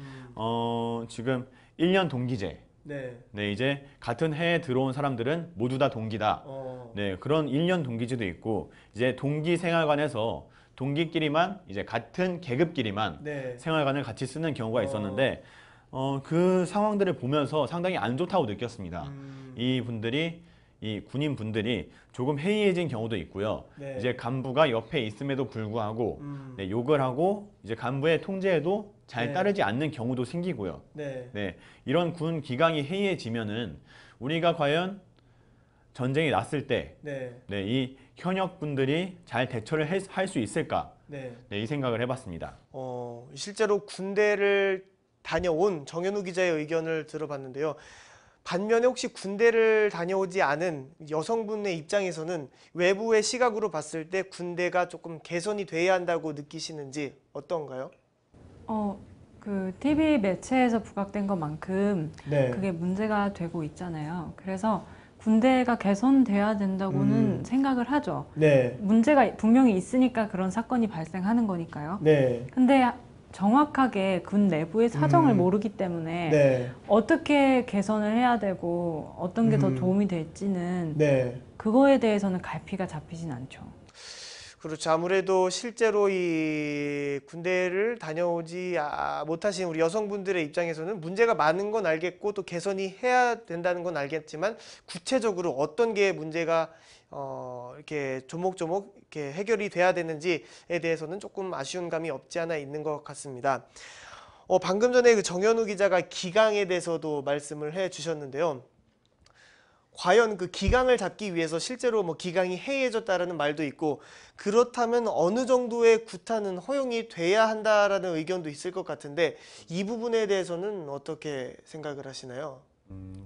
Speaker 2: 지금 1년 동기제. 네, 이제 같은 해에 들어온 사람들은 모두 다 동기다. 네, 그런 1년 동기제도 있고 이제 동기 생활관에서 동기끼리만 이제 같은 계급끼리만 생활관을 같이 쓰는 경우가 있었는데 그 상황들을 보면서 상당히 안 좋다고 느꼈습니다. 이 분들이 이 군인 분들이 조금 해이해진 경우도 있고요.
Speaker 1: 네.
Speaker 2: 이제 간부가 옆에 있음에도 불구하고 네, 욕을 하고 이제 간부의 통제에도 잘
Speaker 1: 네.
Speaker 2: 따르지 않는 경우도 생기고요.
Speaker 1: 네.
Speaker 2: 네, 이런 군 기강이 해이해지면은 우리가 과연 전쟁이 났을 때,
Speaker 1: 네.
Speaker 2: 네, 이 현역분들이 잘 대처를 할 수 있을까?
Speaker 1: 네.
Speaker 2: 네, 이 생각을 해봤습니다.
Speaker 1: 실제로 군대를 다녀온 정현우 기자의 의견을 들어봤는데요. 반면에 혹시 군대를 다녀오지 않은 여성분의 입장에서는 외부의 시각으로 봤을 때 군대가 조금 개선이 돼야 한다고 느끼시는지 어떤가요?
Speaker 3: 그 TV 매체에서 부각된 것만큼
Speaker 1: 네.
Speaker 3: 그게 문제가 되고 있잖아요. 그래서 군대가 개선돼야 된다고는 생각을 하죠.
Speaker 1: 네.
Speaker 3: 문제가 분명히 있으니까 그런 사건이 발생하는 거니까요.
Speaker 1: 네.
Speaker 3: 근데 정확하게 군 내부의 사정을 모르기 때문에
Speaker 1: 네.
Speaker 3: 어떻게 개선을 해야 되고 어떤 게 더 도움이 될지는
Speaker 1: 네.
Speaker 3: 그거에 대해서는 갈피가 잡히진 않죠.
Speaker 1: 그렇죠. 아무래도 실제로 이 군대를 다녀오지 못하신 우리 여성분들의 입장에서는 문제가 많은 건 알겠고 또 개선이 해야 된다는 건 알겠지만 구체적으로 어떤 게 문제가 이렇게 조목조목 이렇게 해결이 돼야 되는지에 대해서는 조금 아쉬운 감이 없지 않아 있는 것 같습니다. 방금 전에 그 정현우 기자가 기강에 대해서도 말씀을 해 주셨는데요. 과연 그 기강을 잡기 위해서 실제로 뭐 기강이 해이해졌다라는 말도 있고 그렇다면 어느 정도의 구타는 허용이 돼야 한다라는 의견도 있을 것 같은데 이 부분에 대해서는 어떻게 생각을 하시나요?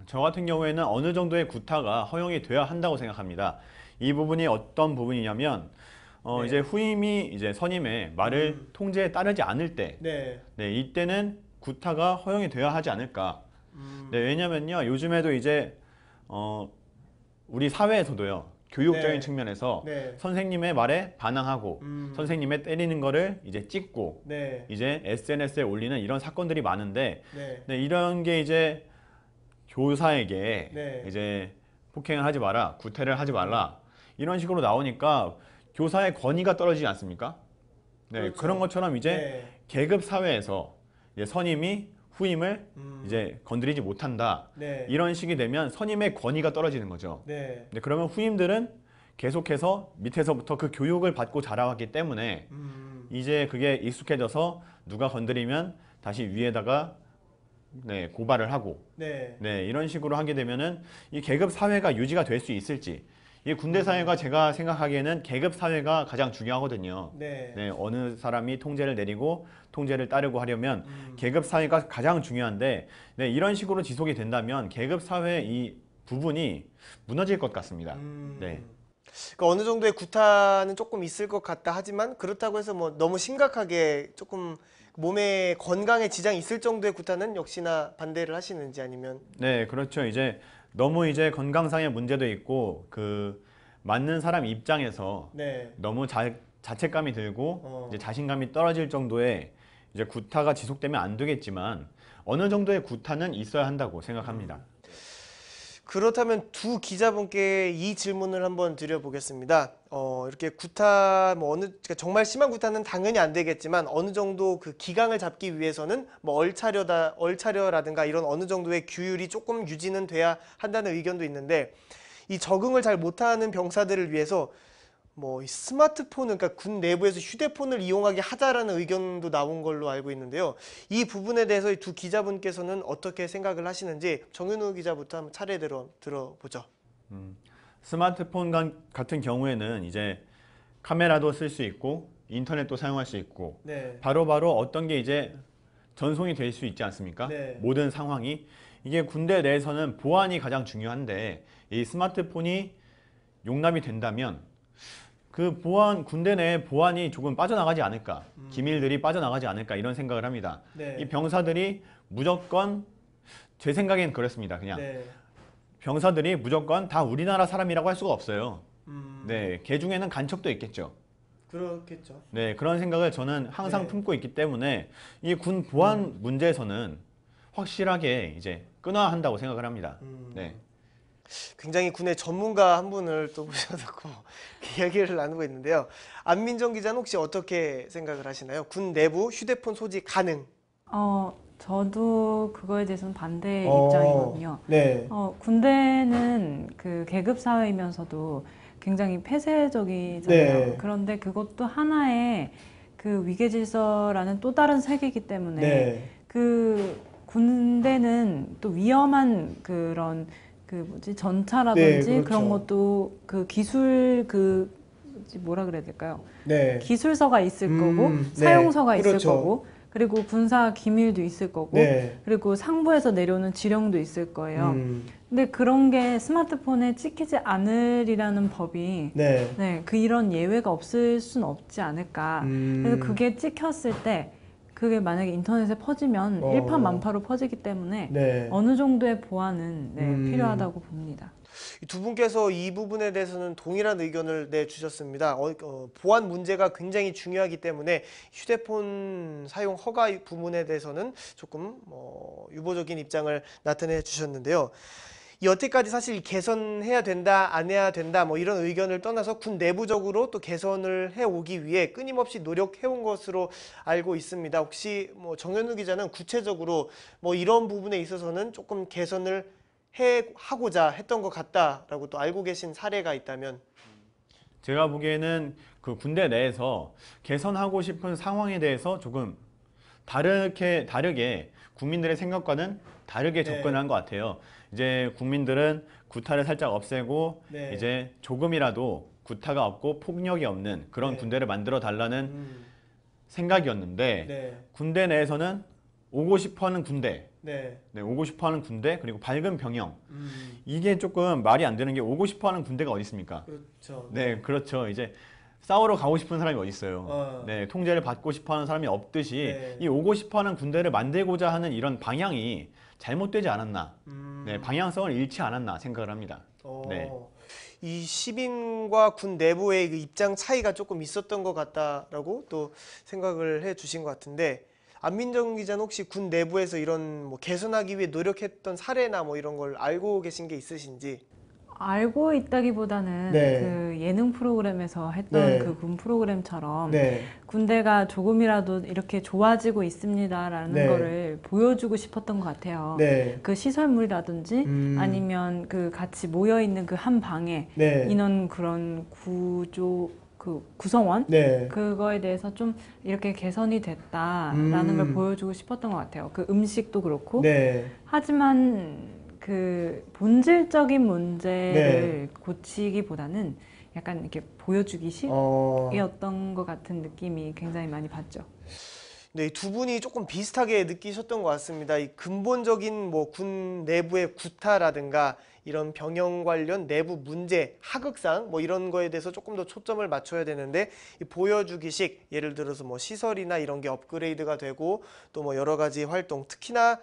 Speaker 2: 저 같은 경우에는 어느 정도의 구타가 허용이 돼야 한다고 생각합니다. 이 부분이 어떤 부분이냐면
Speaker 1: 네.
Speaker 2: 이제 후임이 이제 선임의 말을 통제에 따르지 않을 때,
Speaker 1: 네.
Speaker 2: 네, 이때는 구타가 허용이 돼야 하지 않을까. 네, 왜냐면요, 요즘에도 이제 우리 사회에서도요, 교육적인
Speaker 1: 네.
Speaker 2: 측면에서
Speaker 1: 네.
Speaker 2: 선생님의 말에 반항하고 선생님의 때리는 거를 이제 찍고
Speaker 1: 네.
Speaker 2: 이제 SNS에 올리는 이런 사건들이 많은데,
Speaker 1: 네.
Speaker 2: 네, 이런 게 이제 교사에게
Speaker 1: 네.
Speaker 2: 이제 폭행을 하지 마라, 구태를 하지 말라 이런 식으로 나오니까 교사의 권위가 떨어지지 않습니까? 네,
Speaker 1: 그렇죠.
Speaker 2: 그런 것처럼 이제
Speaker 1: 네.
Speaker 2: 계급 사회에서 이제 선임이 후임을 이제 건드리지 못한다.
Speaker 1: 네.
Speaker 2: 이런 식이 되면 선임의 권위가 떨어지는 거죠.
Speaker 1: 네.
Speaker 2: 네, 그러면 후임들은 계속해서 밑에서부터 그 교육을 받고 자라왔기 때문에 이제 그게 익숙해져서 누가 건드리면 다시 위에다가 네, 고발을 하고
Speaker 1: 네.
Speaker 2: 네, 이런 식으로 하게 되면은 이 계급 사회가 유지가 될 수 있을지. 이 군대 사회가 제가 생각하기에는 계급 사회가 가장 중요하거든요.
Speaker 1: 네.
Speaker 2: 네, 어느 사람이 통제를 내리고 통제를 따르고 하려면 계급 사회가 가장 중요한데, 네, 이런 식으로 지속이 된다면 계급 사회 이 부분이 무너질 것 같습니다. 네.
Speaker 1: 그러니까 어느 정도의 구타는 조금 있을 것 같다 하지만 그렇다고 해서 뭐 너무 심각하게 조금 몸에 건강에 지장이 있을 정도의 구타는 역시나 반대를 하시는지 아니면
Speaker 2: 네, 그렇죠. 이제 너무 이제 건강상의 문제도 있고 그 맞는 사람 입장에서
Speaker 1: 네.
Speaker 2: 너무 자책감이 들고 이제 자신감이 떨어질 정도의 이제 구타가 지속되면 안 되겠지만 어느 정도의 구타는 있어야 한다고 생각합니다.
Speaker 1: 그렇다면 두 기자분께 이 질문을 한번 드려보겠습니다. 이렇게 구타 뭐 그러니까 정말 심한 구타는 당연히 안 되겠지만 어느 정도 그 기강을 잡기 위해서는 뭐 얼차려라든가 이런 어느 정도의 규율이 조금 유지는 돼야 한다는 의견도 있는데 이 적응을 잘 못하는 병사들을 위해서 뭐 이 스마트폰을 그러니까 군 내부에서 휴대폰을 이용하게 하자라는 의견도 나온 걸로 알고 있는데요. 이 부분에 대해서 이 두 기자분께서는 어떻게 생각을 하시는지 정윤우 기자부터 한번 차례대로 들어보죠.
Speaker 2: 스마트폰 같은 경우에는 이제 카메라도 쓸 수 있고 인터넷도 사용할 수 있고
Speaker 1: 네.
Speaker 2: 바로바로 어떤 게 이제 전송이 될 수 있지 않습니까?
Speaker 1: 네.
Speaker 2: 모든 상황이 이게 군대 내에서는 보안이 가장 중요한데 이 스마트폰이 용납이 된다면 그 군대 내 보안이 조금 빠져나가지 않을까, 기밀들이 빠져나가지 않을까 이런 생각을 합니다.
Speaker 1: 네.
Speaker 2: 이 병사들이 무조건 제 생각엔 그렇습니다. 그냥
Speaker 1: 네.
Speaker 2: 병사들이 무조건 다 우리나라 사람이라고 할 수가 없어요. 네, 개 중에는 간첩도 있겠죠.
Speaker 1: 그렇겠죠.
Speaker 2: 네, 그런 생각을 저는 항상
Speaker 1: 네.
Speaker 2: 품고 있기 때문에 이 군 보안 문제에서는 확실하게 이제 끊어야 한다고 생각을 합니다. 네.
Speaker 1: 굉장히 군의 전문가 한 분을 또 모셔놓고 이야기를 나누고 있는데요. 안민정 기자는 혹시 어떻게 생각을 하시나요? 군 내부 휴대폰 소지 가능?
Speaker 3: 저도 그거에 대해서는 반대
Speaker 1: 어,
Speaker 3: 입장이거든요.
Speaker 1: 네.
Speaker 3: 군대는 그 계급 사회이면서도 굉장히 폐쇄적이잖아요.
Speaker 1: 네.
Speaker 3: 그런데 그것도 하나의 그 위계 질서라는 또 다른 세계이기 때문에
Speaker 1: 네.
Speaker 3: 그 군대는 또 위험한 그런 그 뭐지 전차라든지
Speaker 1: 네, 그렇죠.
Speaker 3: 그런 것도 그 기술 그 뭐라 그래야 될까요?
Speaker 1: 네.
Speaker 3: 기술서가 있을 거고
Speaker 1: 네.
Speaker 3: 사용서가 있을
Speaker 1: 그렇죠.
Speaker 3: 거고 그리고 군사 기밀도 있을 거고
Speaker 1: 네.
Speaker 3: 그리고 상부에서 내려오는 지령도 있을 거예요. 근데 그런 게 스마트폰에 찍히지 않으리라는 법이
Speaker 1: 네.
Speaker 3: 그 이런 예외가 없을 수는 없지 않을까. 그래서 그게 찍혔을 때 그게 만약에 인터넷에 퍼지면 일파만파로 퍼지기 때문에
Speaker 1: 네.
Speaker 3: 어느 정도의 보완은 필요하다고 봅니다.
Speaker 1: 두 분께서 이 부분에 대해서는 동일한 의견을 내주셨습니다. 보안 문제가 굉장히 중요하기 때문에 휴대폰 사용 허가 부분에 대해서는 조금 유보적인 입장을 나타내 주셨는데요. 여태까지 사실 개선해야 된다, 안 해야 된다 뭐 이런 의견을 떠나서 군 내부적으로 또 개선을 해오기 위해 끊임없이 노력해온 것으로 알고 있습니다. 혹시 뭐 정현우 기자는 구체적으로 뭐 이런 부분에 있어서는 조금 개선을 하고자 했던 것 같다라고 또 알고 계신 사례가 있다면?
Speaker 2: 제가 보기에는 그 군대 내에서 개선하고 싶은 상황에 대해서 조금 다르게 국민들의 생각과는 다르게 접근한 것 같아요. 이제 국민들은 구타를 살짝 없애고 이제 조금이라도 구타가 없고 폭력이 없는 그런 군대를 만들어 달라는 생각이었는데 군대 내에서는 오고 싶어하는 군대, 오고 싶어하는 군대 그리고 밝은 병영 이게 조금 말이 안 되는 게 오고 싶어하는 군대가 어디 있습니까?
Speaker 1: 그렇죠.
Speaker 2: 네, 그렇죠. 이제 싸우러 가고 싶은 사람이 어디 있어요? 네, 통제를 받고 싶어하는 사람이 없듯이 이 오고 싶어하는 군대를 만들고자 하는 이런 방향이 잘못되지 않았나, 네, 방향성을 잃지 않았나 생각을 합니다. 네.
Speaker 1: 이 시민과 군 내부의 그 입장 차이가 조금 있었던 것 같다라고 또 생각을 해주신 것 같은데. 안민정 기자는 혹시 군 내부에서 이런 뭐 개선하기 위해 노력했던 사례나 뭐 이런 걸 알고 계신 게 있으신지?
Speaker 3: 알고 있다기보다는 그 예능 프로그램에서 했던 그 군 프로그램처럼 군대가 조금이라도 이렇게 좋아지고 있습니다라는 거를 보여주고 싶었던 것 같아요. 그 시설물이라든지 아니면 그 같이 모여 있는 그 한 방에 인원 그런 구조 그 구성원 그거에 대해서 좀 이렇게 개선이 됐다라는 걸 보여주고 싶었던 것 같아요. 그 음식도 그렇고 하지만 그 본질적인 문제를 고치기보다는 약간 이렇게 보여주기식이었던 것 같은 느낌이 굉장히 많이 받죠.
Speaker 1: 네, 두 분이 조금 비슷하게 느끼셨던 것 같습니다. 이 근본적인 뭐 군 내부의 구타라든가 이런 병영 관련 내부 문제, 하극상 뭐 이런 거에 대해서 조금 더 초점을 맞춰야 되는데 이 보여주기식, 예를 들어서 뭐 시설이나 이런 게 업그레이드가 되고 또 뭐 여러 가지 활동, 특히나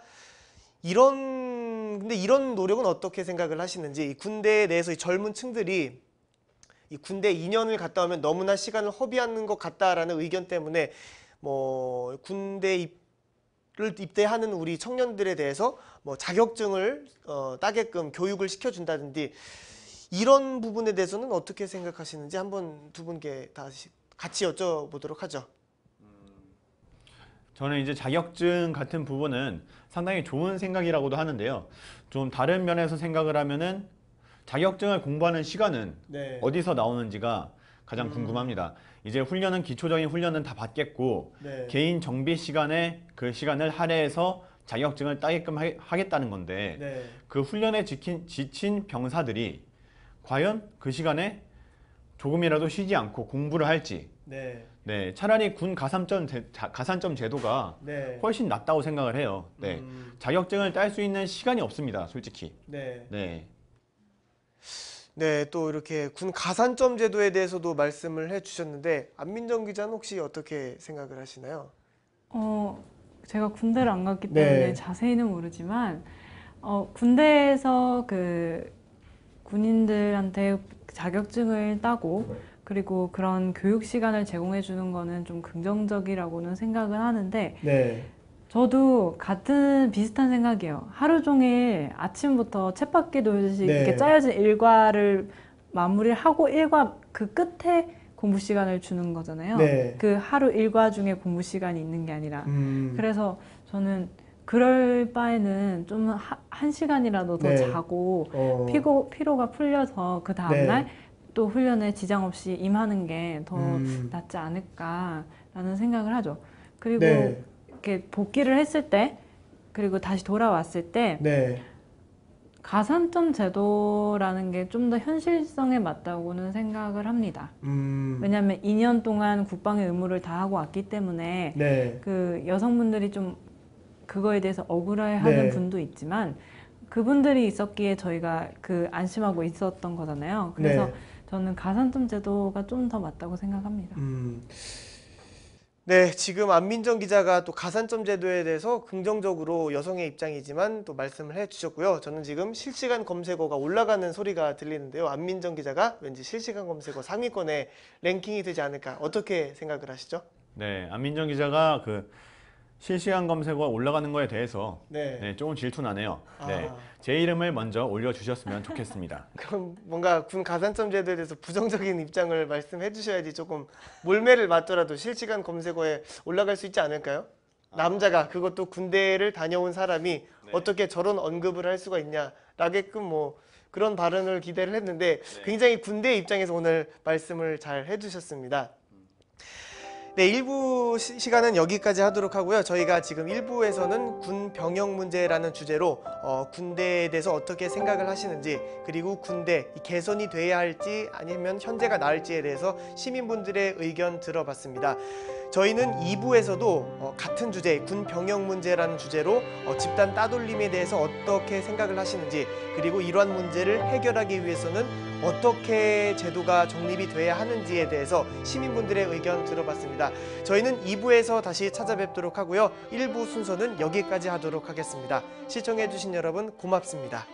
Speaker 1: 근데 이런 노력은 어떻게 생각을 하시는지, 이 군대에 대해서 이 젊은 층들이 이 군대 2년을 갔다 오면 너무나 시간을 허비하는 것 같다라는 의견 때문에 뭐 군대를 입대하는 우리 청년들에 대해서 뭐 자격증을 따게끔 교육을 시켜준다든지 이런 부분에 대해서는 어떻게 생각하시는지 한번 두 분께 다시 같이 여쭤보도록 하죠.
Speaker 2: 저는 이제 자격증 같은 부분은 상당히 좋은 생각이라고도 하는데요. 좀 다른 면에서 생각을 하면은 자격증을 공부하는 시간은 어디서 나오는지가 가장 궁금합니다. 이제 훈련은 기초적인 훈련은 다 받겠고 개인 정비 시간에 그 시간을 할애해서 자격증을 따게끔 하겠다는 건데 그 훈련에 지친 병사들이 과연 그 시간에 조금이라도 쉬지 않고 공부를 할지 차라리 군 가산점 제도가 훨씬 낫다고 생각을 해요. 자격증을 딸 수 있는 시간이 없습니다, 솔직히.
Speaker 1: 네, 또 이렇게 군 가산점 제도에 대해서도 말씀을 해주셨는데 안민정 기자는 혹시 어떻게 생각을 하시나요?
Speaker 3: 제가 군대를 안 갔기 때문에 자세히는 모르지만 군대에서 그 군인들한테 자격증을 따고 그리고 그런 교육 시간을 제공해 주는 거는 좀 긍정적이라고는 생각을 하는데 저도 비슷한 생각이에요. 하루 종일 아침부터 쳇바퀴 돌듯이 이렇게 짜여진 일과를 마무리를 하고 일과 그 끝에 공부 시간을 주는 거잖아요. 그 하루 일과 중에 공부 시간이 있는 게 아니라. 그래서 저는 그럴 바에는 좀 한 시간이라도 더
Speaker 1: 네.
Speaker 3: 자고 피로가 풀려서 그 다음날 또 훈련에 지장 없이 임하는 게 더 낫지 않을까라는 생각을 하죠. 그리고 이렇게 복귀를 했을 때 그리고 다시 돌아왔을 때 가산점 제도라는 게 좀 더 현실성에 맞다고는 생각을 합니다. 왜냐하면 2년 동안 국방의 의무를 다하고 왔기 때문에 그 여성분들이 좀 그거에 대해서 억울해하는 분도 있지만 그분들이 있었기에 저희가 그 안심하고 있었던 거잖아요. 그래서 저는 가산점 제도가 좀 더 맞다고 생각합니다.
Speaker 1: 네, 지금 안민정 기자가 또 가산점 제도에 대해서 긍정적으로 여성의 입장이지만 또 말씀을 해주셨고요. 저는 지금 실시간 검색어가 올라가는 소리가 들리는데요. 안민정 기자가 왠지 실시간 검색어 상위권에 랭킹이 되지 않을까 어떻게 생각을 하시죠?
Speaker 2: 네, 안민정 기자가 그 실시간 검색어 올라가는 거에 대해서 조금 질투나네요. 제 이름을 먼저 올려주셨으면 좋겠습니다.
Speaker 1: 그럼 뭔가 군 가산점 제도에 대해서 부정적인 입장을 말씀해 주셔야지 조금 몰매를 맞더라도 실시간 검색어에 올라갈 수 있지 않을까요? 남자가 그것도 군대를 다녀온 사람이 어떻게 저런 언급을 할 수가 있냐 라게끔 뭐 그런 발언을 기대를 했는데 굉장히 군대 입장에서 오늘 말씀을 잘 해주셨습니다. 네, 1부 시간은 여기까지 하도록 하고요. 저희가 지금 1부에서는 군 병역 문제라는 주제로 군대에 대해서 어떻게 생각을 하시는지 그리고 군대 개선이 돼야 할지 아니면 현재가 나을지에 대해서 시민분들의 의견 들어봤습니다. 저희는 2부에서도 같은 주제, 군 병역 문제라는 주제로 집단 따돌림에 대해서 어떻게 생각을 하시는지 그리고 이러한 문제를 해결하기 위해서는 어떻게 제도가 정립이 돼야 하는지에 대해서 시민분들의 의견 들어봤습니다. 저희는 2부에서 다시 찾아뵙도록 하고요. 1부 순서는 여기까지 하도록 하겠습니다. 시청해주신 여러분 고맙습니다.